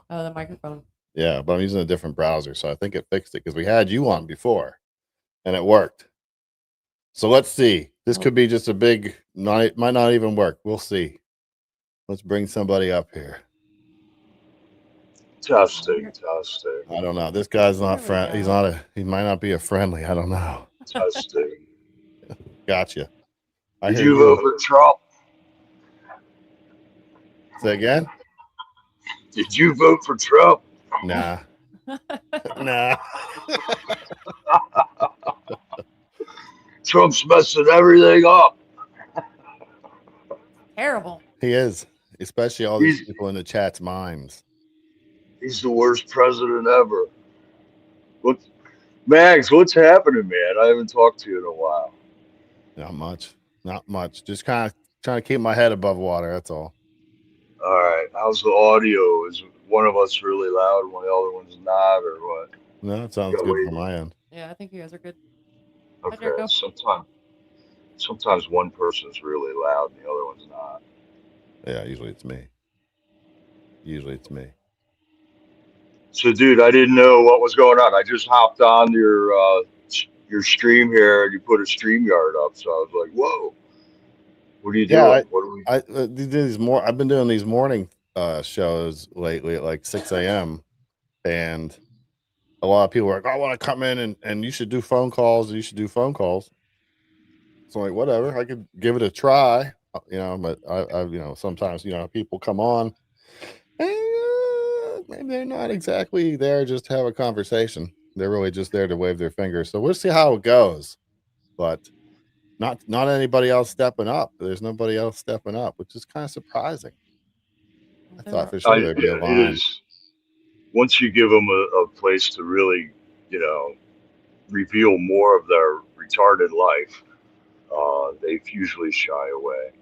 Oh, the microphone. Yeah, but I'm using a different browser, so I think it fixed it because we had you on before, and it worked. So let's see. This could be just a big. It might not even work. We'll see. Let's bring somebody up here. Testing. I don't know. This guy's not friend. He's not a. He might not be a friendly. I don't know. Testing. Gotcha. Did you vote for Trump? Say again? Did you vote for Trump? Nah. Nah. Trump's messing everything up. Terrible. He is, especially all these people in the chat's minds. He's the worst president ever. Max, what's happening, man? I haven't talked to you in a while. Not much. Not much. Just kind of trying to keep my head above water. That's all. All right. How's the audio? Is one of us really loud, one of the other one's not, or what? No, it sounds good from my end. Yeah, I think you guys are good. Okay. Sometimes one person's really loud and the other one's not. Yeah, usually it's me. So, dude, I didn't know what was going on. I just hopped on your stream here, and you put a StreamYard up. So I was like, "Whoa, what are you doing? What are we?" I do these more. I've been doing these morning shows lately at like 6 a.m. and a lot of people are like, "I want to come in and you should do phone calls. You should do phone calls." So I'm like, whatever, I could give it a try, but I sometimes, people come on and maybe they're not exactly there just to have a conversation. They're really just there to wave their fingers. So we'll see how it goes, but not anybody else stepping up. There's nobody else stepping up, which is kind of surprising. I thought for sure there'd be a line. It is. Once you give them a place to really, reveal more of their retarded life, they usually shy away.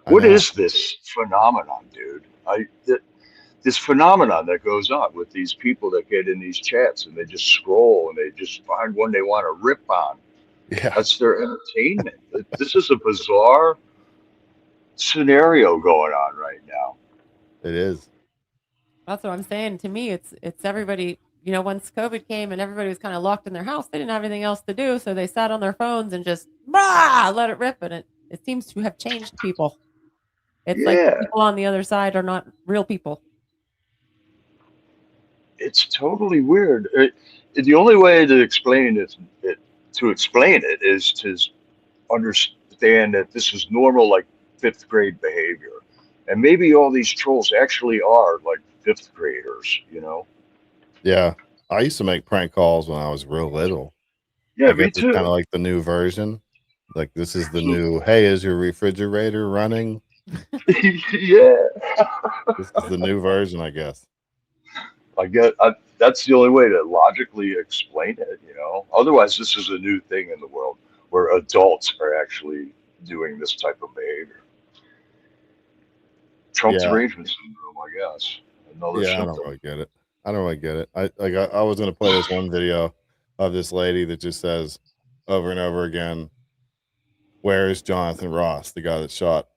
What is this phenomenon, dude? This phenomenon that goes on with these people that get in these chats and they just scroll and they just find one they want to rip on. Yeah. That's their entertainment. This is a bizarre scenario going on right now. It is. That's what I'm saying. To me, it's everybody, once COVID came and everybody was kind of locked in their house, they didn't have anything else to do. So they sat on their phones and just let it rip. And it seems to have changed people. It's like the people on the other side are not real people. It's totally weird. The only way to explain it is to understand that this is normal, like 5th grade behavior. And maybe all these trolls actually are like 5th graders, Yeah. I used to make prank calls when I was real little. Yeah, me too. It's kind of like the new version. Like this is the new, hey, is your refrigerator running? Yeah. This is the new version, I guess. That's the only way to logically explain it, Otherwise, this is a new thing in the world where adults are actually doing this type of behavior. Trump's arrangement syndrome, I guess. Another symptom. I don't really get it. I was gonna play this one video of this lady that just says over and over again, "Where is Jonathan Ross, the guy that shot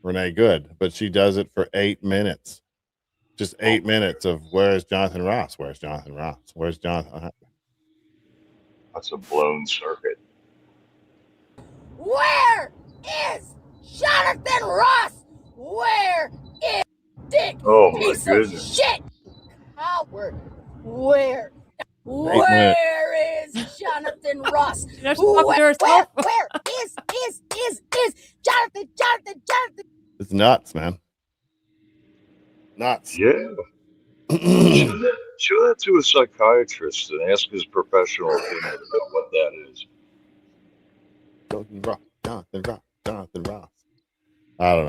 Renee Good?" But she does it for 8 minutes. Just 8 minutes of where's Jonathan Ross? Where's Jonathan Ross? Where's Jonathan? That's a blown circuit. Where is Jonathan Ross? Where is Dick? Oh my piece goodness. Of shit. Howard. Where is Jonathan Ross? Where is Jonathan? It's nuts, man. Nuts. Yeah. Show that to a psychiatrist and ask his professional opinion about what that is. Jonathan Ross. I don't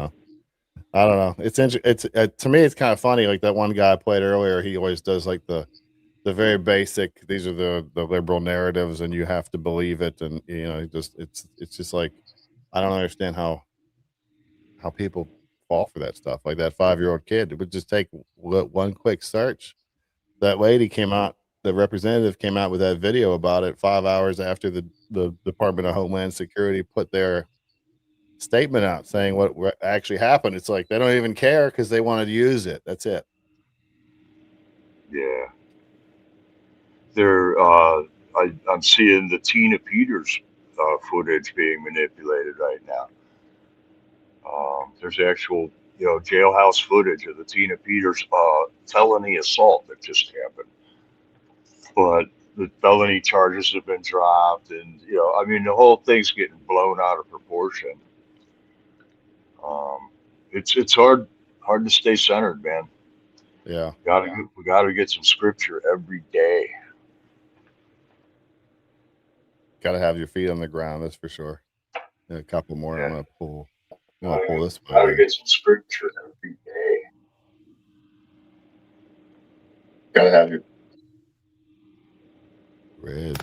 know. It's to me, it's kind of funny. Like that one guy I played earlier, he always does like the very basic. These are the liberal narratives, and you have to believe it. And it's just like I don't understand how people fall for that stuff. Like that 5-year-old kid, it would just take one quick search. That lady came out. The representative came out with that video about it 5 hours after the Department of Homeland Security put their statement out saying what actually happened. It's like they don't even care because they wanted to use it. That's it. Yeah. I'm seeing the Tina Peters footage being manipulated right now. There's actual, jailhouse footage of the Tina Peters felony assault that just happened. But the felony charges have been dropped, and the whole thing's getting blown out of proportion. It's hard to stay centered, man. Yeah, we gotta get some scripture every day. Got to have your feet on the ground. That's for sure. A couple more. Yeah. I'm gonna pull this one. Gotta get some scripture every day. Gotta have your Reg.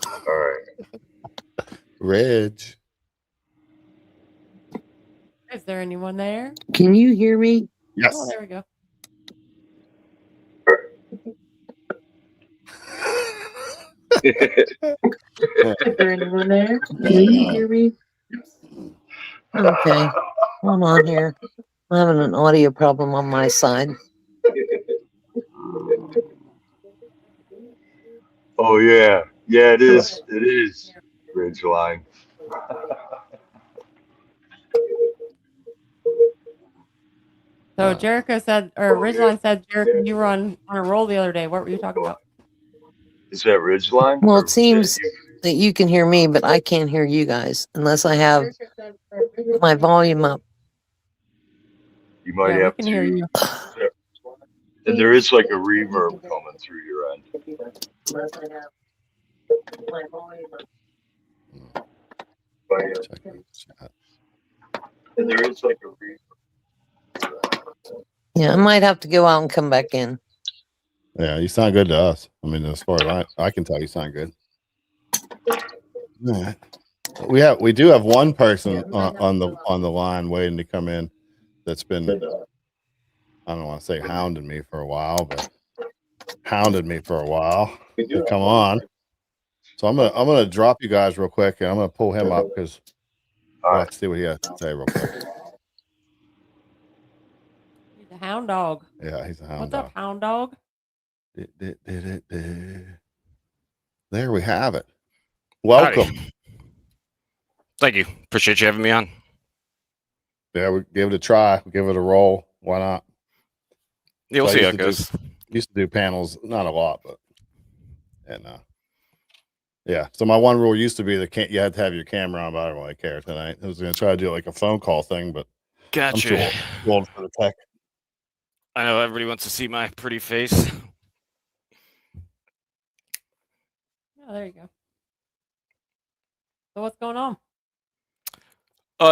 All right. Reg. Is there anyone there? Can you hear me? Yes. Oh, there we go. Is there anyone there? Can you hear me? Okay. Hold on here. I'm having an audio problem on my side. Oh yeah. Yeah, it is. It is. Ridgeline. So Jericho said, or Ridgeline said, Jericho, you were on a roll the other day. What were you talking about? Is that Ridgeline? Well, it seems that you can hear me, but I can't hear you guys unless I have my volume up. You might Yeah, have we can to. hear you. And there is like a reverb coming through your end. Unless I have my volume up. And there is like a reverb. Yeah, I might have to go out and come back in. Yeah, you sound good to us. I mean, as far as I can tell, you sound good. Yeah. We do have one person on the line waiting to come in that's been, I don't want to say hounding me for a while, but hounded me for a while to come on. So I'm gonna drop you guys real quick, and I'm gonna pull him up because let's see what he has to say real quick. He's a hound dog. Yeah, he's a hound What's dog. up, hound dog? There we have it. Welcome. Howdy. Thank you. Appreciate you having me on. Yeah, we give it a try. We give it a roll. Why not? Yeah, we'll see how it goes. Used to do panels, not a lot, but yeah. So my one rule used to be that you had to have your camera on, but I don't really care tonight. I was going to try to do like a phone call thing, but Gotcha. I'm too old for the tech. I know everybody wants to see my pretty face. Oh, there you go. So what's going on?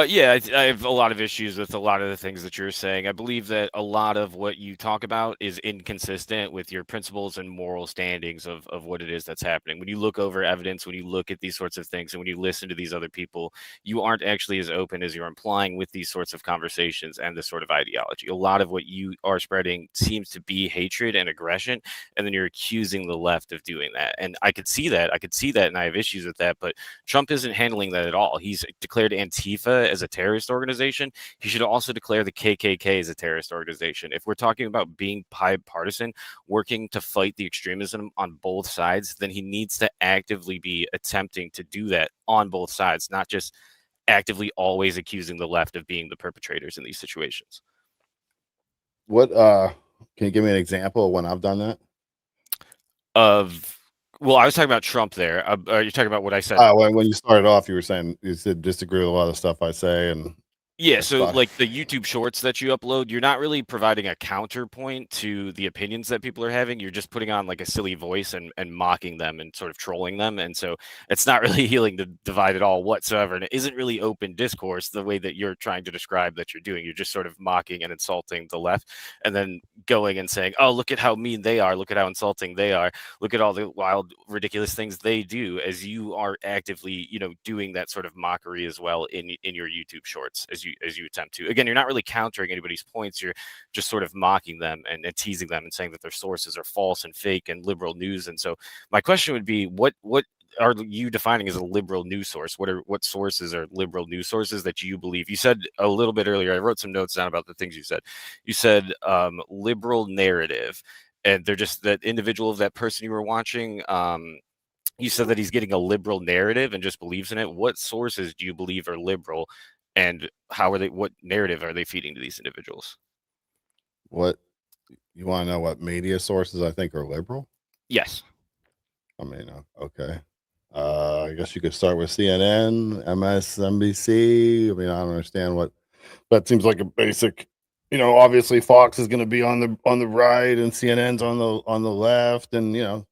Yeah, I have a lot of issues with a lot of the things that you're saying. I believe that a lot of what you talk about is inconsistent with your principles and moral standings of what it is that's happening. When you look over evidence, when you look at these sorts of things, and when you listen to these other people, you aren't actually as open as you're implying with these sorts of conversations and this sort of ideology. A lot of what you are spreading seems to be hatred and aggression, and then you're accusing the left of doing that. And I could see that, and I have issues with that, but Trump isn't handling that at all. He's declared Antifa as a terrorist organization. He should also declare the KKK as a terrorist organization. If we're talking about being bipartisan, working to fight the extremism on both sides, then he needs to actively be attempting to do that on both sides, not just actively always accusing the left of being the perpetrators in these situations. What can you give me an example of when I've done that? Well, I was talking about Trump there. Are you talking about what I said? When you started off, you were saying you said disagree with a lot of stuff I say, and Yeah, so like the YouTube shorts that you upload, you're not really providing a counterpoint to the opinions that people are having. You're just putting on like a silly voice and mocking them and sort of trolling them. And so it's not really healing the divide at all whatsoever. And it isn't really open discourse the way that you're trying to describe that you're doing. You're just sort of mocking and insulting the left and then going and saying, oh, look at how mean they are. Look at how insulting they are. Look at all the wild, ridiculous things they do, as you are actively, doing that sort of mockery as well in your YouTube shorts as you attempt to. Again, you're not really countering anybody's points. You're just sort of mocking them and teasing them and saying that their sources are false and fake and liberal news. And so my question would be, what are you defining as a liberal news source? What sources are liberal news sources that you believe? You said a little bit earlier, I wrote some notes down about the things you said. You said liberal narrative, and they're just that individual of that person you were watching. You said that he's getting a liberal narrative and just believes in it. What sources do you believe are liberal, and what narrative are they feeding to these individuals? What you want to know? What media sources I think are liberal? Yes. I mean, okay. I guess you could start with CNN, MSNBC. I mean, I don't understand what that seems like a basic. Obviously Fox is going to be on the right, and CNN's on the left, and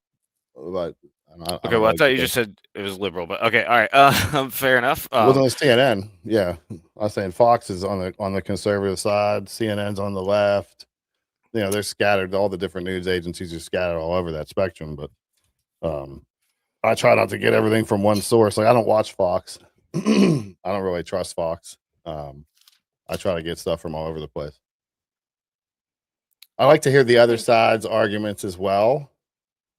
but Okay, well, I thought you just said it was liberal, but okay, all right, fair enough. Wasn't it CNN? Yeah, I was saying Fox is on the conservative side, CNN's on the left. They're scattered. All the different news agencies are scattered all over that spectrum. But I try not to get everything from one source. Like I don't watch Fox. I don't really trust Fox. I try to get stuff from all over the place. I like to hear the other side's arguments as well.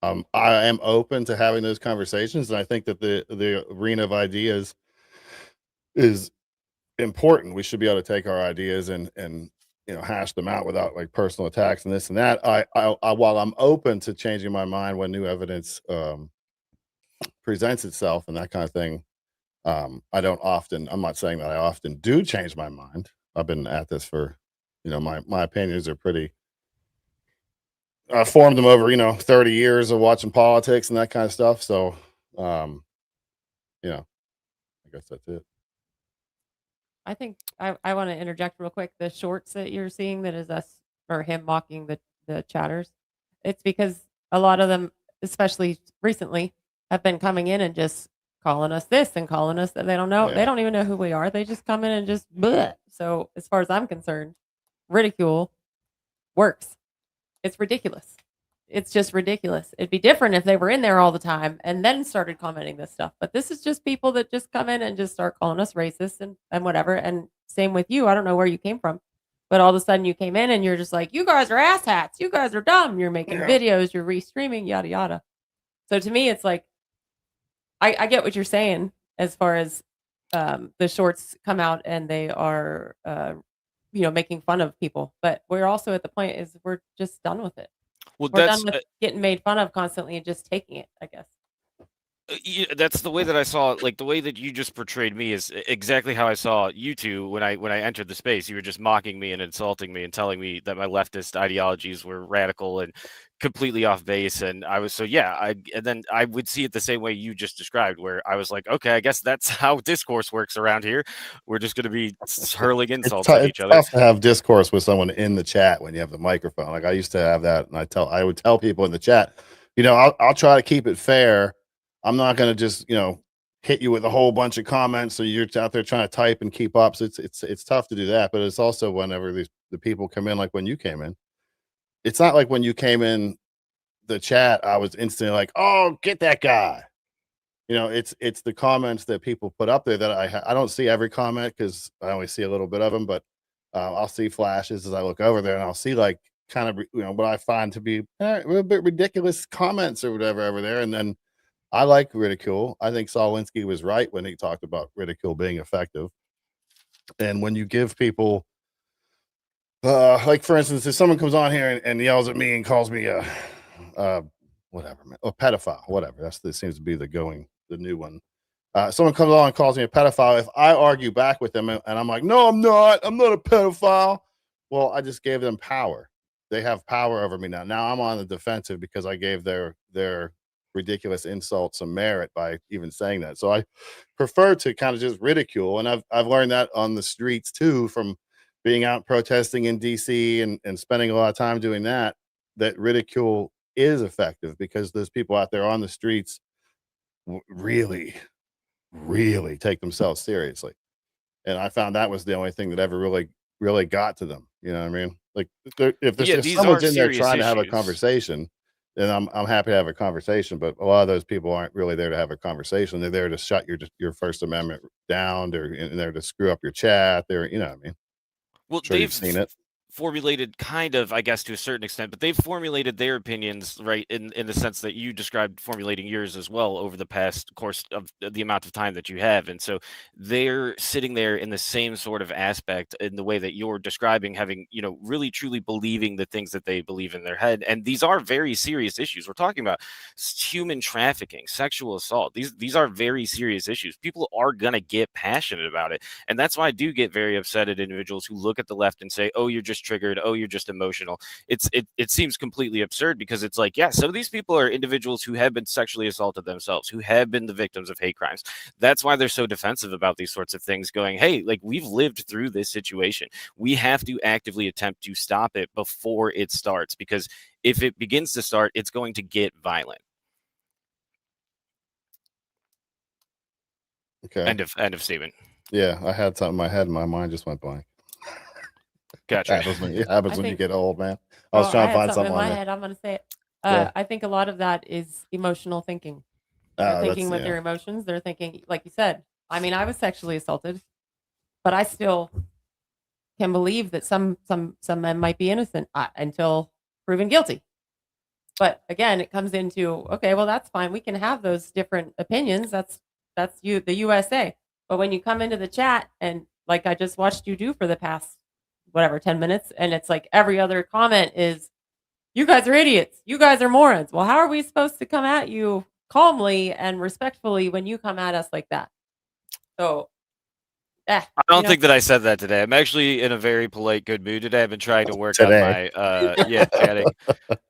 I am open to having those conversations, and I think that the arena of ideas is important. We should be able to take our ideas and hash them out without like personal attacks and this and that. I while I'm open to changing my mind when new evidence presents itself and that kind of thing, I don't often. I'm not saying that I often do change my mind. I've been at this for, my opinions are pretty. I formed them over, 30 years of watching politics and that kind of stuff. So, I guess that's it. I think I want to interject real quick. The shorts that you're seeing, that is us or him mocking the chatters. It's because a lot of them, especially recently, have been coming in and just calling us this and calling us that. They don't know. Yeah. They don't even know who we are. They just come in and just bleh. So as far as I'm concerned, ridicule works. It's ridiculous. It's just ridiculous. It'd be different if they were in there all the time and then started commenting this stuff. But this is just people that just come in and just start calling us racist and whatever. And same with you. I don't know where you came from, but all of a sudden you came in and you're just like, you guys are asshats. You guys are dumb. You're making videos. You're restreaming, yada, yada. So to me, it's like, I get what you're saying as far as the shorts come out and they are, making fun of people. But we're also at the point is we're just done with it. Well, We're that's done with getting made fun of constantly and just taking it, I guess. yeah, that's the way that I saw it. Like the way that you just portrayed me is exactly how I saw you two when I entered the space. You were just mocking me and insulting me and telling me that my leftist ideologies were radical and completely off base. And I was and then I would see it the same way you just described, where I was like, okay, I guess that's how discourse works around here. We're just going to be hurling insults at each other. It's tough to have discourse with someone in the chat when you have the microphone. Like I used to have that, and I would tell people in the chat, I'll try to keep it fair. I'm not going to just, hit you with a whole bunch of comments. So you're out there trying to type and keep up. So it's tough to do that. But it's also whenever the people come in, like when you came in, it's not like when you came in the chat, I was instantly like, oh, get that guy. It's the comments that people put up there that I don't see every comment because I only see a little bit of them, but I'll see flashes as I look over there, and I'll see like kind of, what I find to be a little bit ridiculous comments or whatever over there. And then I like ridicule. I think Saul Alinsky was right when he talked about ridicule being effective. And when you give people, like for instance, if someone comes on here and yells at me and calls me whatever, man, a pedophile, whatever. This seems to be the new one. Someone comes on and calls me a pedophile. If I argue back with them and I'm like, no, I'm not a pedophile. Well, I just gave them power. They have power over me now. Now I'm on the defensive because I gave their ridiculous insult some merit by even saying that. So I prefer to kind of just ridicule, and I've learned that on the streets too, from being out protesting in DC and spending a lot of time doing that, that ridicule is effective because those people out there on the streets really, really take themselves seriously. And I found that was the only thing that ever really got to them. You know what I mean? Like if Yeah, if these someone's are in there serious trying to have a issues. conversation, then I'm happy to have a conversation. But a lot of those people aren't really there to have a conversation. They're there to shut your First Amendment down. They're in there to screw up your chat. They're, you know what I mean? Well, Sure, you've they've seen it. formulated kind of, I guess, to a certain extent, but they've formulated their opinions, right, in the sense that you described formulating yours as well over the past course of the amount of time that you have. And so they're sitting there in the same sort of aspect in the way that you're describing, having, really truly believing the things that they believe in their head. And these are very serious issues. We're talking about human trafficking, sexual assault. These are very serious issues. People are going to get passionate about it. And that's why I do get very upset at individuals who look at the left and say, oh, you're just triggered, oh, you're just emotional. It seems completely absurd, because it's like, yeah, some of these people are individuals who have been sexually assaulted themselves, who have been the victims of hate crimes. That's why they're so defensive about these sorts of things, going, hey, like, we've lived through this situation. We have to actively attempt to stop it before it starts, because if it begins to start, it's going to get violent. Okay. End of statement. Yeah, I had something in my head and my mind just went blank. Gotcha. It happens when you get old, man. I Well, was trying I to had find something something in on my there. head. I'm going to say it. Yeah. I think a lot of that is emotional thinking. They're Oh, thinking with yeah. their emotions. They're thinking, like you said, I mean, I was sexually assaulted, but I still can believe that some men might be innocent until proven guilty. But again, it comes into, okay, well, that's fine. We can have those different opinions. That's the USA. But when you come into the chat, and like I just watched you do for the past, 10 minutes, and it's like every other comment is, you guys are idiots. You guys are morons. Well, how are we supposed to come at you calmly and respectfully when you come at us like that? So, I don't think that I said that today. I'm actually in a very polite, good mood today. I've been trying to work on Today. my chatting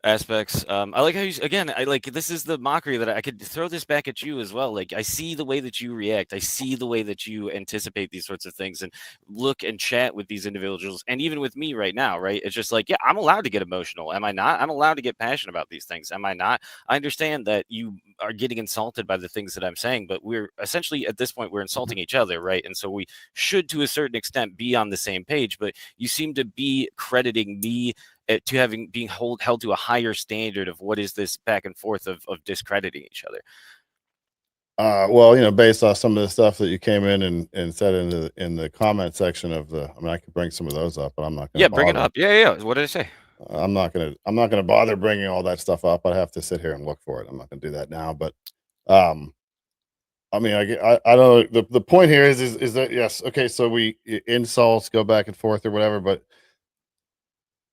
aspects. I like how I like, this is the mockery that I could throw this back at you as well. Like, I see the way that you react. I see the way that you anticipate these sorts of things and look and chat with these individuals, and even with me right now, right? It's just like, yeah, I'm allowed to get emotional. Am I not? I'm allowed to get passionate about these things. Am I not? I understand that you are getting insulted by the things that I'm saying, but we're essentially at this point, we're insulting each other, right? And so we should, to a certain extent, be on the same page, but you seem to be crediting me to having being held to a higher standard of what is this back and forth of discrediting each other. Well, based off some of the stuff that you came in and said in the comment section of I could bring some of those up, but I'm not gonna Yeah, bring it up. Yeah. What did I say? I'm not gonna bother bringing all that stuff up. I have to sit here and look for it. I'm not gonna do that now. But I mean, I don't know. The point here is that, yes, okay, so insults go back and forth or whatever, but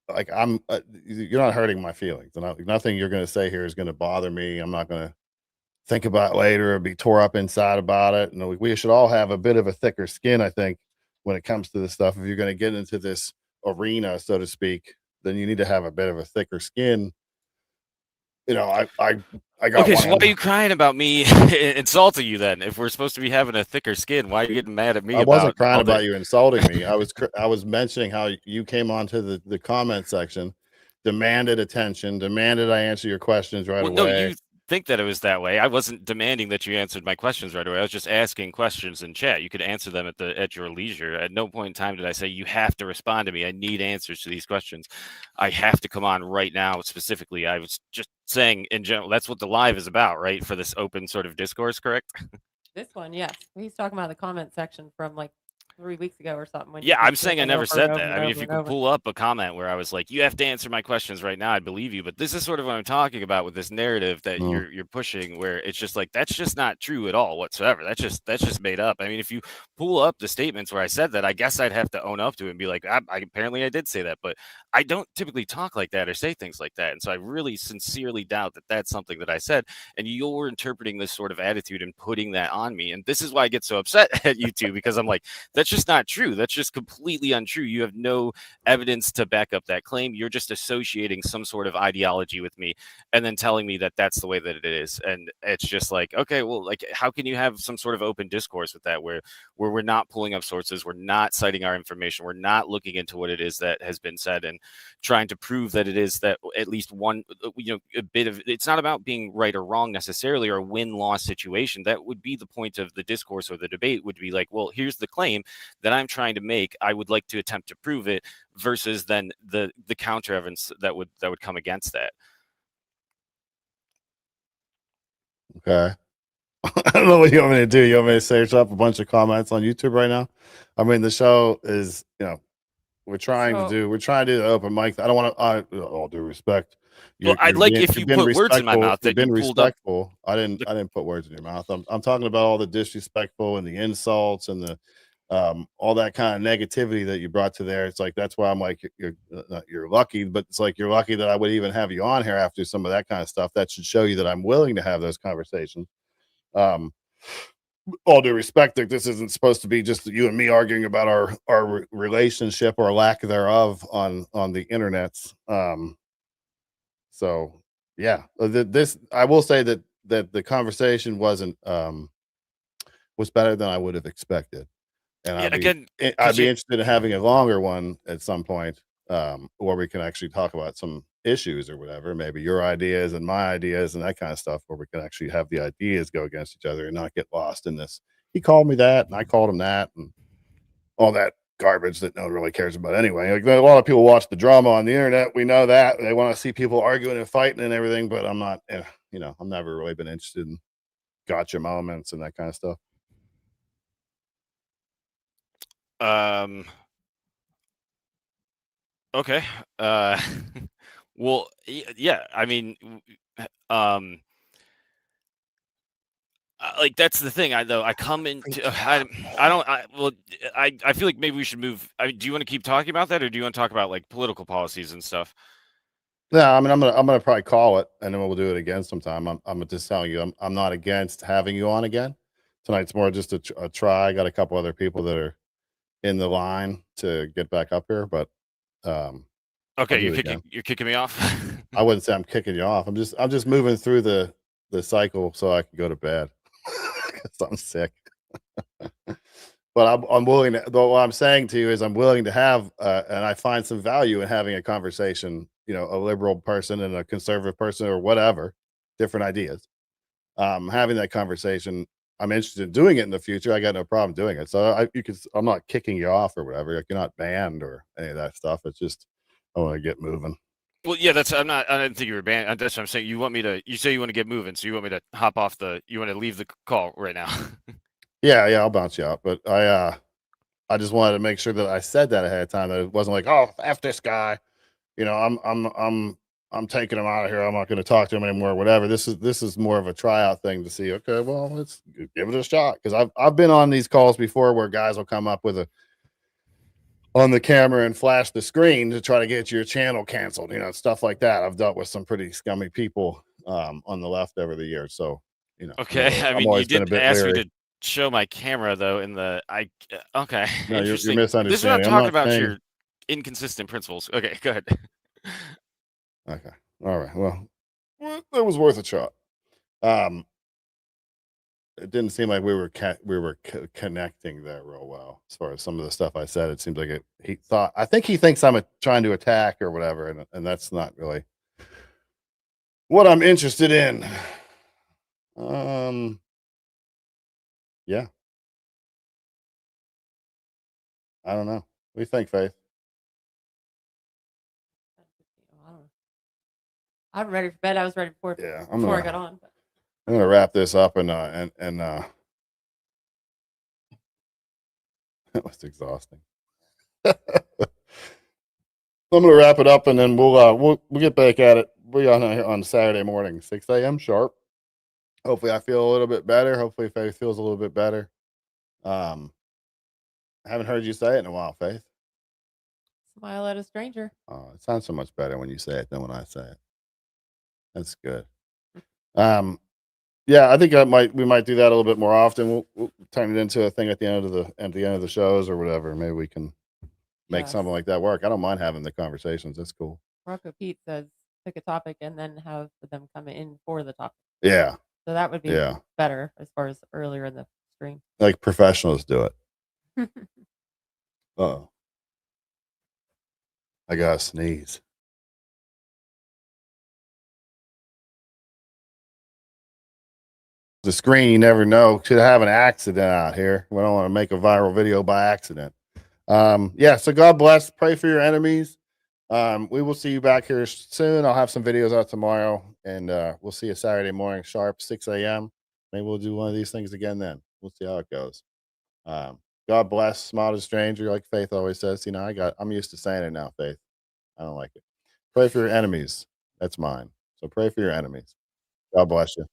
like, you're not hurting my feelings. Nothing you're gonna say here is gonna bother me. I'm not gonna think about it later or be tore up inside about it. And we should all have a bit of a thicker skin, I think, when it comes to this stuff. If you're going to get into this arena, so to speak, then you need to have a bit of a thicker skin. I got Okay, so why one. are you crying about me insulting you then? If we're supposed to be having a thicker skin, why are you getting mad at me? I wasn't crying all about the- you insulting me. I was mentioning how you came onto the comment section, demanded attention, demanded I answer your questions right Well, away. no, you think that it was that way. I wasn't demanding that you answered my questions right away. I was just asking questions in chat. You could answer them at your leisure. At no point in time did I say you have to respond to me. I need answers to these questions. I have to come on right now. Specifically, I was just saying in general. That's what the live is about, right? For this open sort of discourse, correct? this one, yes. He's talking about the comment section from like 3 weeks ago or something. Yeah, I'm saying I never said that. I mean, if you could could pull up a comment where I was like, you have to answer my questions right now, I'd believe you. But this is sort of what I'm talking about with this narrative that you're pushing, where it's just like, that's just not true at all whatsoever. That's just made up. I mean, if you pull up the statements where I said that, I guess I'd have to own up to it and be like, apparently I did say that, but I don't typically talk like that or say things like that. And so I really sincerely doubt that that's something that I said. And you're interpreting this sort of attitude and putting that on me. And this is why I get so upset at you two, because I'm like, that's just not true. That's just completely untrue. You have no evidence to back up that claim. You're just associating some sort of ideology with me and then telling me that that's the way that it is. And it's just like, okay, well, like, how can you have some sort of open discourse with that where we're not pulling up sources, we're not citing our information, we're not looking into what it is that has been said and trying to prove that it is that at least one, a bit of, it's not about being right or wrong necessarily, or a win-loss situation. That would be the point of the discourse or the debate, would be like, well, here's the claim that I'm trying to make, I would like to attempt to prove it, versus then the counter evidence that would come against that. Okay. I don't know what you want me to do. You want me to search up a bunch of comments on YouTube right now? I mean, the show is, we're trying to do the open mic. I don't want to, all due respect. Well, I'd like if you put words in my mouth You've that you been pulled up. respectful. I didn't put words in your mouth. I'm talking about all the disrespectful and the insults and the all that kind of negativity that you brought to there. It's like, that's why I'm like, you're lucky, but it's like, you're lucky that I would even have you on here after some of that kind of stuff. That should show you that I'm willing to have those conversations. All due respect, that this isn't supposed to be just you and me arguing about our relationship or lack thereof on the internets. So yeah, this, I will say that the conversation was better than I would have expected. And Yeah, again, I'd be interested in having a longer one at some point, where we can actually talk about some issues or whatever, maybe your ideas and my ideas and that kind of stuff, where we can actually have the ideas go against each other and not get lost in this. He called me that and I called him that and all that garbage that no one really cares about anyway. Like, a lot of people watch the drama on the internet. We know that they want to see people arguing and fighting and everything, but I'm not, I'm never really been interested in gotcha moments and that kind of stuff. Okay. Well, yeah, I mean, like, that's the thing. I come into, I feel like maybe we should move. Do you want to keep talking about that, or do you want to talk about like political policies and stuff? Yeah, I mean, I'm gonna probably call it, and then we'll do it again sometime. I'm just telling you, I'm not against having you on again. Tonight's more just a try. I got a couple other people that are in the line to get back up here, but Okay, you're kicking me off. I wouldn't say I'm kicking you off. I'm just moving through the cycle so I can go to bed because I'm sick. But I'm willing to. Though what I'm saying to you is, I'm willing to have, and I find some value in having a conversation. A liberal person and a conservative person or whatever, different ideas. Having that conversation, I'm interested in doing it in the future. I got no problem doing it. So I'm not kicking you off or whatever. Like, you're not banned or any of that stuff. It's just, I want to get moving. Well, yeah, I didn't think you were banned. That's what I'm saying. You say you want to get moving. So you want me to hop off you want to leave the call right now? Yeah, I'll bounce you out. But I just wanted to make sure that I said that ahead of time, that it wasn't like, oh, F this guy. I'm taking him out of here. I'm not going to talk to him anymore, whatever. This is more of a tryout thing to see, okay, well, let's give it a shot. Cause I've been on these calls before where guys will come up with on the camera and flash the screen to try to get your channel canceled, stuff like that. I've dealt with some pretty scummy people, on the left over the years. So, Okay. I mean, you did ask me to show my camera though okay. No, you're Interesting. misunderstanding. This is what I'm talking about, your inconsistent principles. Okay, go ahead. Okay. All right. Well, it was worth a shot. It didn't seem like we were connecting there real well as far as some of the stuff I said. It seems like I think he thinks I'm trying to attack or whatever, and that's not really what I'm interested in. Yeah. I don't know. What do you think, Faith? I'm ready for bed. I was ready before I got on. I'm gonna wrap this up and it was exhausting. I'm gonna wrap it up and then we'll get back at it. We're on Saturday morning, 6 a.m. sharp. Hopefully I feel a little bit better. Hopefully Faith feels a little bit better. I haven't heard you say it in a while, Faith. Smile at a stranger. Oh, it sounds so much better when you say it than when I say it. That's good. Yeah, I think we might do that a little bit more often. We'll turn it into a thing at the end of the shows or whatever. Maybe we can make Yes. something like that work. I don't mind having the conversations. That's cool. Rocco Pete says pick a topic and then have them come in for the topic. Yeah. So that would be Yeah. better as far as earlier in the stream. Like professionals do it. Uh-oh. I gotta sneeze. The screen, you never know. Could have an accident out here. We don't want to make a viral video by accident. Yeah, so God bless. Pray for your enemies. We will see you back here soon. I'll have some videos out tomorrow, and we'll see you Saturday morning sharp, 6 a.m. Maybe we'll do one of these things again then. We'll see how it goes. God bless. Smile to the stranger, like Faith always says. You know, I'm used to saying it now, Faith. I don't like it. Pray for your enemies. That's mine. So pray for your enemies. God bless you.